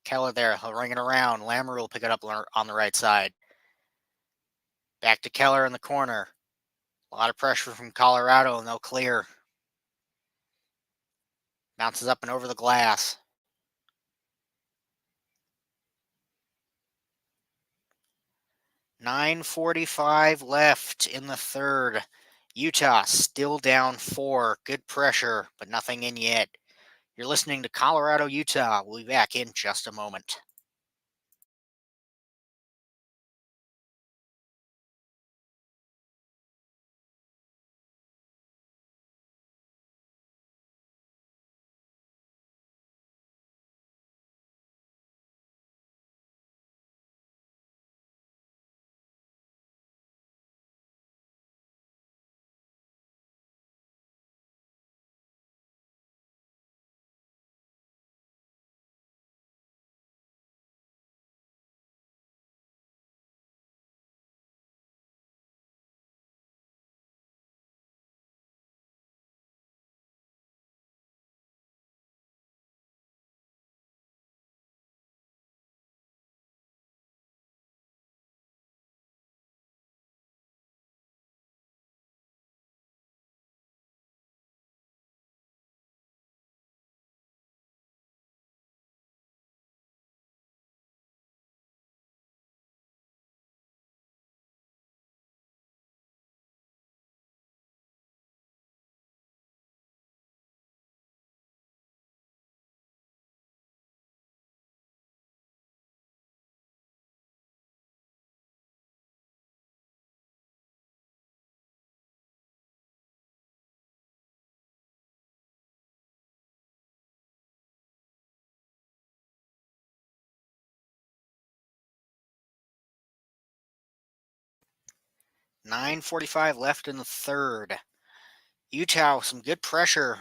Speaker 1: Keller there. He'll ring it around. Lamoureux will pick it up on the right side. Back to Keller in the corner. A lot of pressure from Colorado, and they'll clear. Bounces up and over the glass. .9:45 left in the third. Utah still down 4. Good pressure, but nothing in yet. You're listening to Colorado, Utah. We'll be back in just a moment. .9:45 left in the third. Utah, some good pressure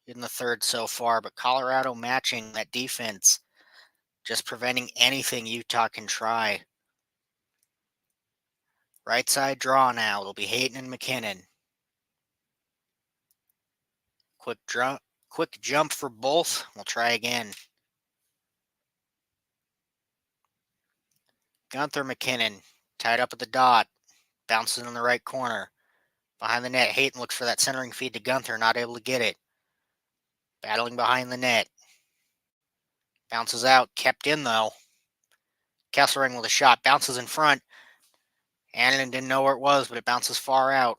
Speaker 1: in the third so far, but Colorado matching that defense, just preventing anything Utah can try. Right side draw now. It'll be Hayton and McKinnon. Quick jump for both. We'll try again. Gunther McKinnon tied up at the dot. Bounces in the right corner. Behind the net, Hayton looks for that centering feed to Gunther, not able to get it. Battling behind the net. Bounces out, kept in though. Kesselring with a shot, bounces in front. Annan didn't know where it was, but it bounces far out.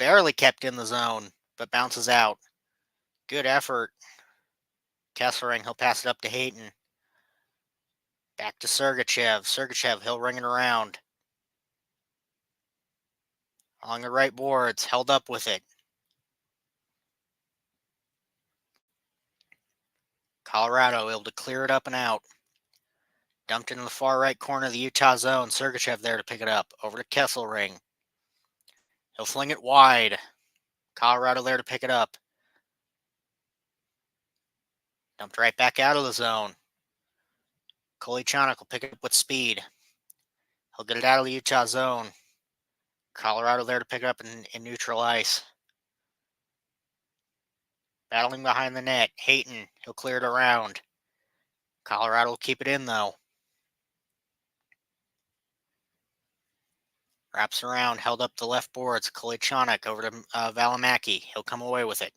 Speaker 1: Barely kept in the zone, but bounces out. Good effort. Kesselring, he'll pass it up to Hayton. Back to Sergachev. Sergachev, he'll ring it around. Along the right boards, held up with it. Colorado able to clear it up and out. Dumped into the far right corner of the Utah zone. Sergachev there to pick it up. Over to Kesselring. He'll fling it wide. Colorado there to pick it up. Dumped right back out of the zone. Kolyachonok will pick it up with speed. He'll get it out of the Utah zone. Colorado there to pick it up in neutral ice. Battling behind the net. Hayton, he'll clear it around. Colorado will keep it in though. Wraps around, held up the left boards. Kolyachonok over to Valimaki. He'll come away with it.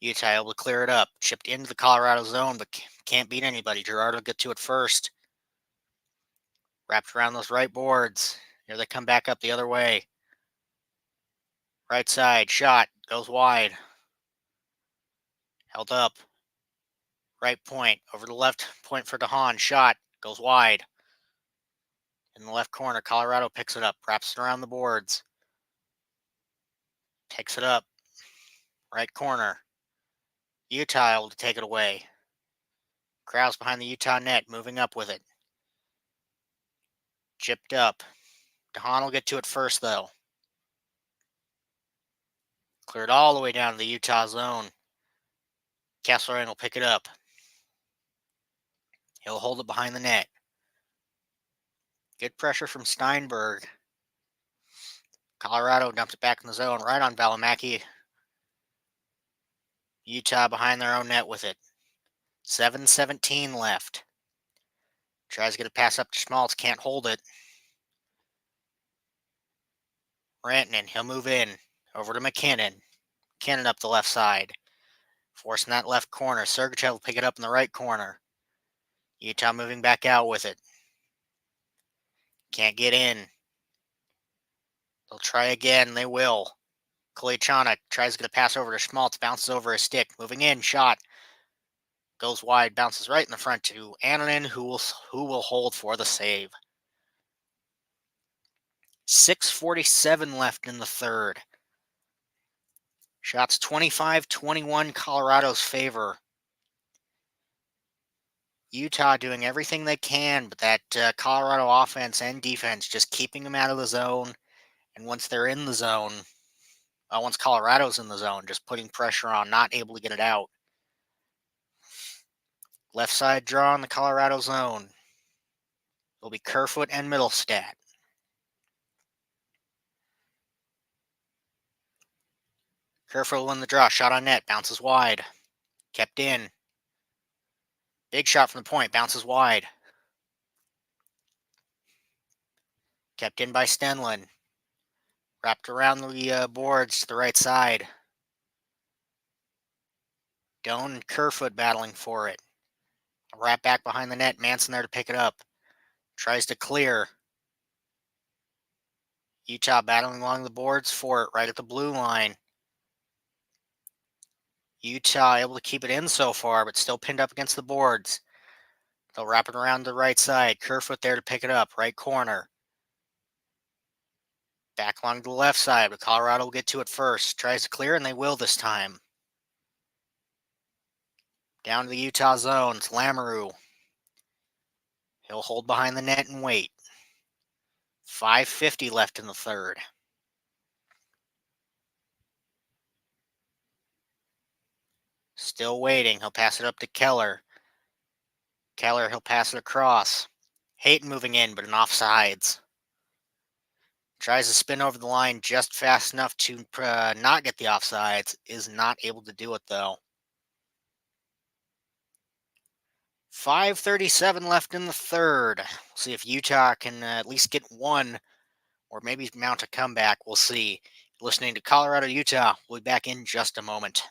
Speaker 1: Utah able to clear it up. Chipped into the Colorado zone, but can't beat anybody. Gerardo get to it first. Wrapped around those right boards. Here they come back up the other way. Right side, shot, goes wide. Held up. Right point, over the left point for DeHaan. Shot, goes wide. In the left corner, Colorado picks it up, wraps it around the boards. Takes it up. Right corner. Utah able to take it away. Krause behind the Utah net, moving up with it. Chipped up. DeHaan will get to it first, though. Cleared all the way down to the Utah zone. Kesselring will pick it up. He'll hold it behind the net. Good pressure from Steinberg. Colorado dumps it back in the zone, right on Valimaki. Utah behind their own net with it. 7:17 left. Tries to get a pass up to Schmaltz, can't hold it. Rantanen, he'll move in. Over to McKinnon. McKinnon up the left side. Forcing that left corner. Sergachev will pick it up in the right corner. Utah moving back out with it. Can't get in. They'll try again. They will. Kolyachonok tries to get a pass over to Schmaltz. Bounces over his stick. Moving in. Shot. Goes wide. Bounces right in the front to Annunen, who will hold for the save. 6:47 left in the third. Shots 25-21 Colorado's favor. Utah doing everything they can, but that Colorado offense and defense just keeping them out of the zone. And once they're in the zone, once Colorado's in the zone, just putting pressure on, not able to get it out. Left side draw in the Colorado zone. It'll be Kerfoot and Middlestat. Kerfoot will win the draw. Shot on net. Bounces wide. Kept in. Big shot from the point. Bounces wide. Kept in by Stenlund. Wrapped around the boards to the right side. Doan and Kerfoot battling for it. Wrap back behind the net. Manson there to pick it up. Tries to clear. Utah battling along the boards for it, right at the blue line. Utah able to keep it in so far, but still pinned up against the boards. They'll wrap it around the right side. Kerfoot there to pick it up, right corner. Back along to the left side, but Colorado will get to it first. Tries to clear, and they will this time. Down to the Utah zone. It's Lamoureux. He'll hold behind the net and wait. 5:50 left in the third. Still waiting. He'll pass it up to Keller. Keller, he'll pass it across. Hayton moving in, but an offsides. Tries to spin over the line just fast enough to not get the offsides. Is not able to do it, though. 5:37 left in the third. We'll see if Utah can at least get one or maybe mount a comeback. We'll see. Listening to Colorado, Utah. We'll be back in just a moment.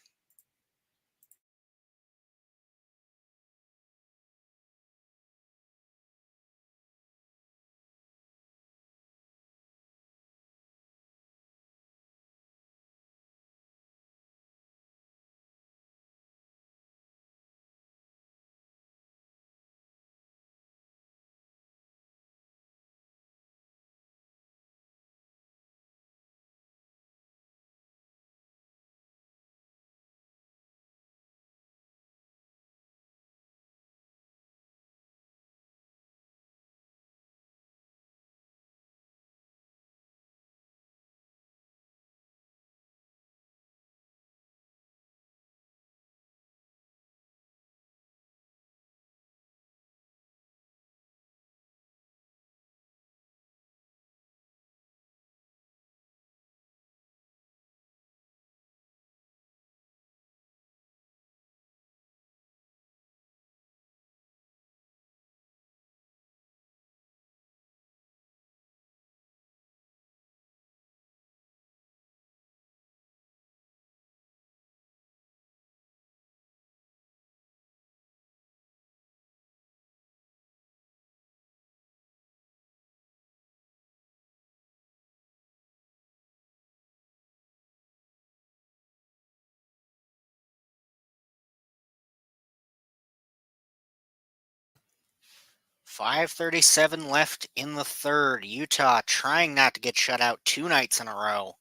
Speaker 1: .537 left in the third. Utah trying not to get shut out 2 nights in a row.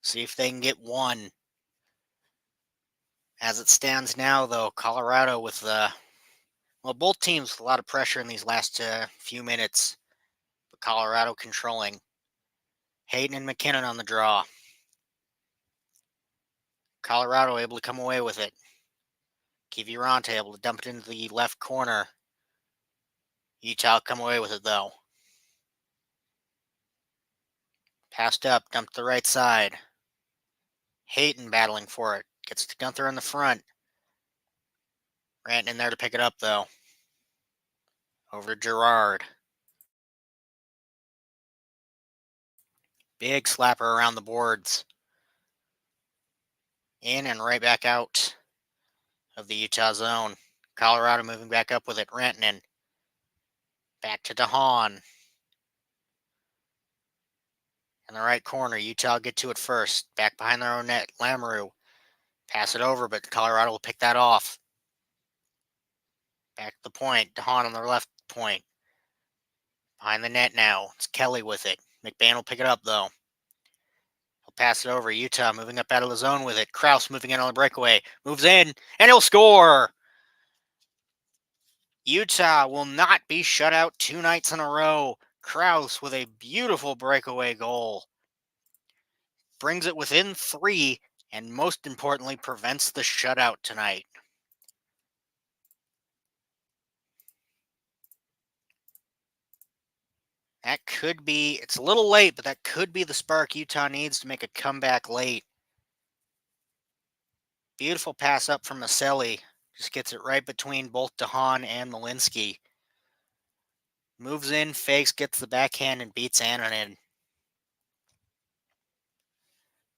Speaker 1: See if they can get one. As it stands now, though, Colorado with both teams with a lot of pressure in these last few minutes. But Colorado controlling. Hayden and McKinnon on the draw. Colorado able to come away with it. Kiviranta able to dump it into the left corner. Utah come away with it, though. Passed up, dumped the right side. Hayton battling for it. Gets to Gunther in the front. Ranton in there to pick it up, though. Over to Gerard. Big slapper around the boards. In and right back out of the Utah zone. Colorado moving back up with it. Rantanen. Back to DeHaan. In the right corner. Utah get to it first. Back behind their own net. Lamoureux. Pass it over, but Colorado will pick that off. Back to the point. DeHaan on the left point. Behind the net now. It's Kelly with it. McBain will pick it up, though. He'll pass it over. Utah moving up out of the zone with it. Krause moving in on the breakaway. Moves in, and he'll score! Utah will not be shut out 2 nights in a row. Krause with a beautiful breakaway goal. Brings it within 3, and most importantly, prevents the shutout tonight. That could be, it's a little late, but that could be the spark Utah needs to make a comeback late. Beautiful pass up from Maselli. Just gets it right between both DeHaan and Malinsky. Moves in, fakes, gets the backhand, and beats Annunen.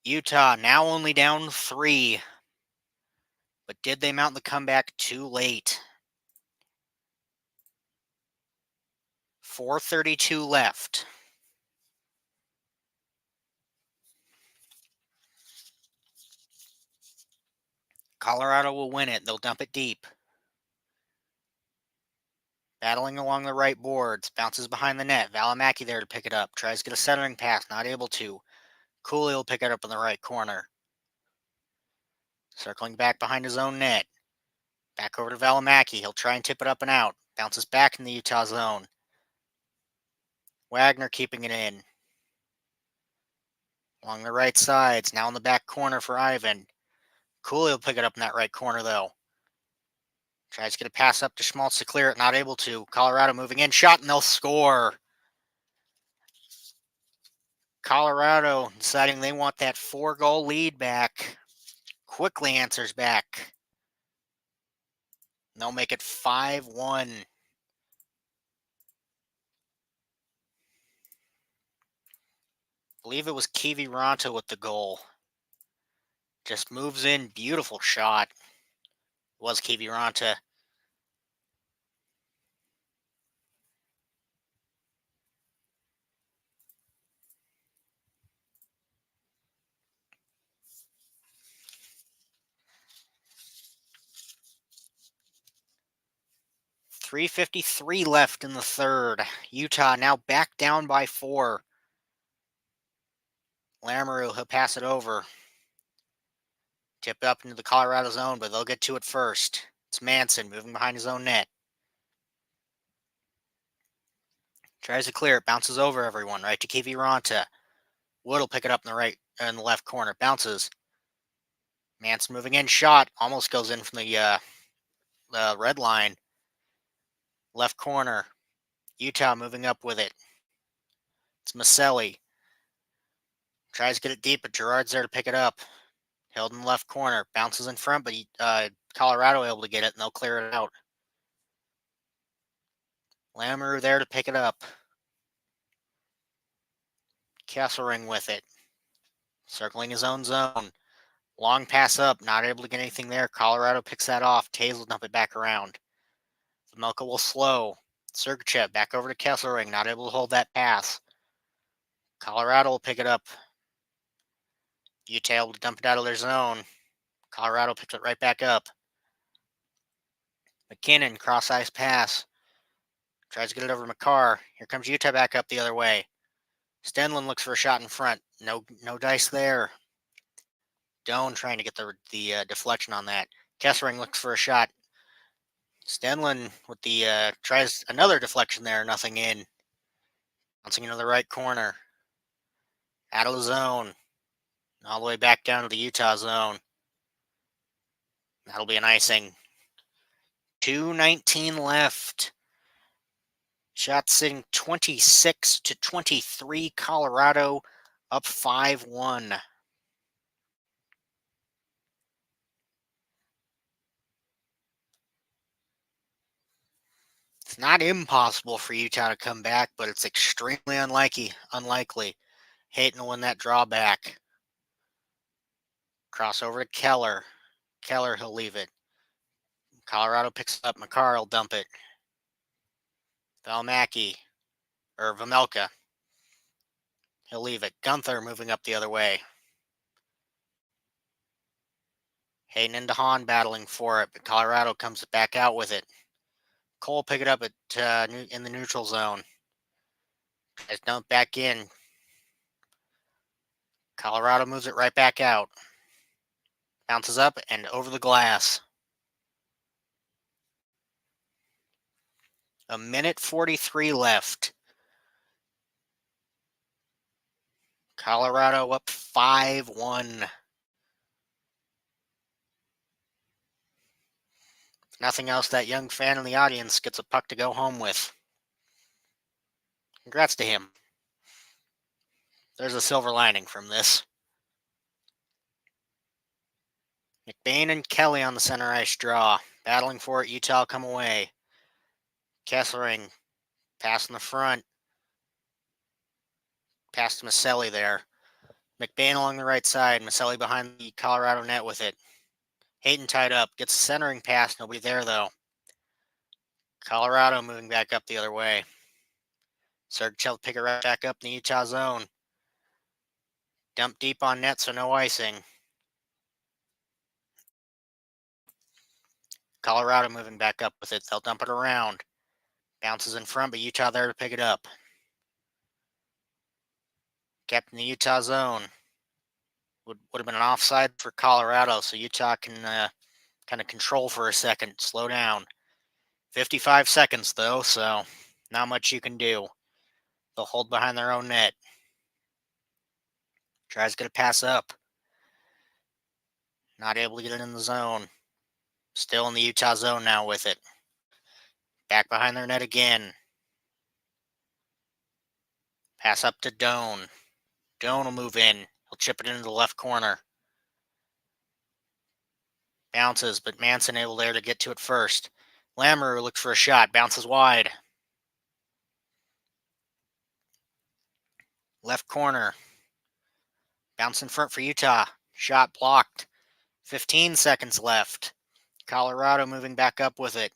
Speaker 1: Utah now only down 3. But did they mount the comeback too late? 4:32 left. Colorado will win it. They'll dump it deep. Battling along the right boards. Bounces behind the net. Valimaki there to pick it up. Tries to get a centering pass. Not able to. Cooley will pick it up in the right corner. Circling back behind his own net. Back over to Valimaki. He'll try and tip it up and out. Bounces back in the Utah zone. Wagner keeping it in. Along the right sides. Now in the back corner for Ivan. Cooley will pick it up in that right corner, though. Tries to get a pass up to Schmaltz to clear it. Not able to. Colorado moving in. Shot, and they'll score. Colorado deciding they want that 4-goal lead back. Quickly answers back. They'll make it 5-1. I believe it was Kiviranta with the goal. Just moves in. Beautiful shot. It was Kiviranta. .353 left in the third. Utah now back down by 4. Lamoureux, he'll pass it over. Tip up into the Colorado zone, but they'll get to it first. It's Manson moving behind his own net. Tries to clear it, bounces over everyone, right to Kiviranta. Wood will pick it up in the left corner. Bounces. Manson moving in, shot. Almost goes in from the red line. Left corner. Utah moving up with it. It's Maselli. Tries to get it deep, but Gerard's there to pick it up. Held in the left corner. Bounces in front, but Colorado able to get it, and they'll clear it out. Lamoureux there to pick it up. Kesselring with it. Circling his own zone. Long pass up, not able to get anything there. Colorado picks that off. Tays will dump it back around. Vmelka will slow. Sergachev back over to Kesselring, not able to hold that pass. Colorado will pick it up. Utah able to dump it out of their zone. Colorado picks it right back up. McKinnon, cross-ice pass. Tries to get it over to McCarr. Here comes Utah back up the other way. Stenlund looks for a shot in front. No dice there. Doan trying to get the deflection on that. Kesselring looks for a shot. Stenlund with the tries another deflection there. Nothing in. Bouncing into the right corner. Out of the zone. All the way back down to the Utah zone. That'll be an icing. 2:19 left. Shot sitting 26-23, Colorado up 5-1. It's not impossible for Utah to come back, but it's extremely unlikely. Hayton will win that drawback. Crossover to Keller. Keller, he'll leave it. Colorado picks up. McCarr will dump it. Vamelka. He'll leave it. Gunther moving up the other way. Hayden and DeHaan battling for it, but Colorado comes back out with it. Cole pick it up in the neutral zone. Tries to dump back in. Colorado moves it right back out. Bounces up and over the glass. A minute 43 left. Colorado up 5-1. If nothing else, that young fan in the audience gets a puck to go home with. Congrats to him. There's a silver lining from this. McBain and Kelly on the center ice draw. Battling for it. Utah come away. Kessering. Pass in the front. Pass to Maselli there. McBain along the right side. Maselli behind the Colorado net with it. Hayden tied up. Gets a centering pass. Nobody there, though. Colorado moving back up the other way. Sergachev pick it right back up in the Utah zone. Dump deep on net, so no icing. Colorado moving back up with it. They'll dump it around. Bounces in front, but Utah there to pick it up. Kept in the Utah zone. Would have been an offside for Colorado, so Utah can kind of control for a second, slow down. 55 seconds, though, so not much you can do. They'll hold behind their own net. Tries to get a pass up. Not able to get it in the zone. Still in the Utah zone now with it. Back behind their net again. Pass up to Doan. Doan will move in. He'll chip it into the left corner. Bounces, but Manson able there to get to it first. Lamoureux looks for a shot. Bounces wide. Left corner. Bounce in front for Utah. Shot blocked. 15 seconds left. Colorado moving back up with it.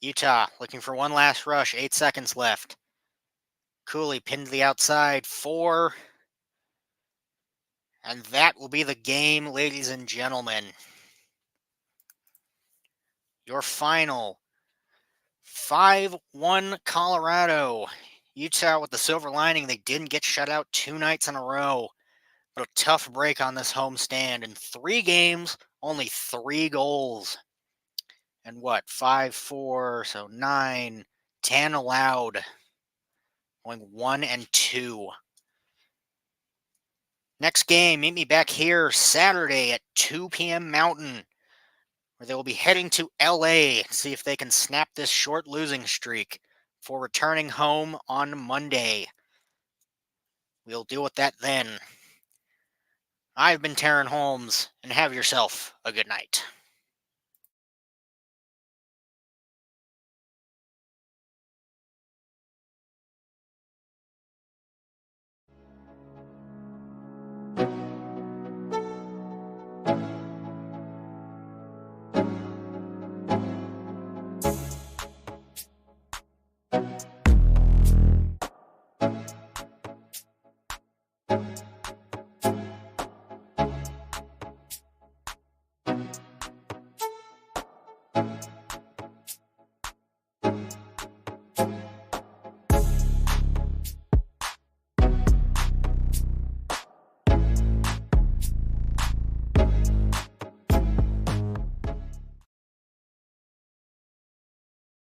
Speaker 1: Utah looking for one last rush. 8 seconds left. Cooley pinned to the outside. 4. And that will be the game, ladies and gentlemen. Your final 5-1 Colorado. Utah with the silver lining. They didn't get shut out 2 nights in a row. But a tough break on this homestand. In 3 games, only 3 goals. And 5, 4, so 9, 10 allowed. Going 1-2. Next game, meet me back here Saturday at 2 p.m. Mountain, where they will be heading to LA to see if they can snap this short losing streak for returning home on Monday. We'll deal with that then. I've been Taryn Holmes, and have yourself a good night.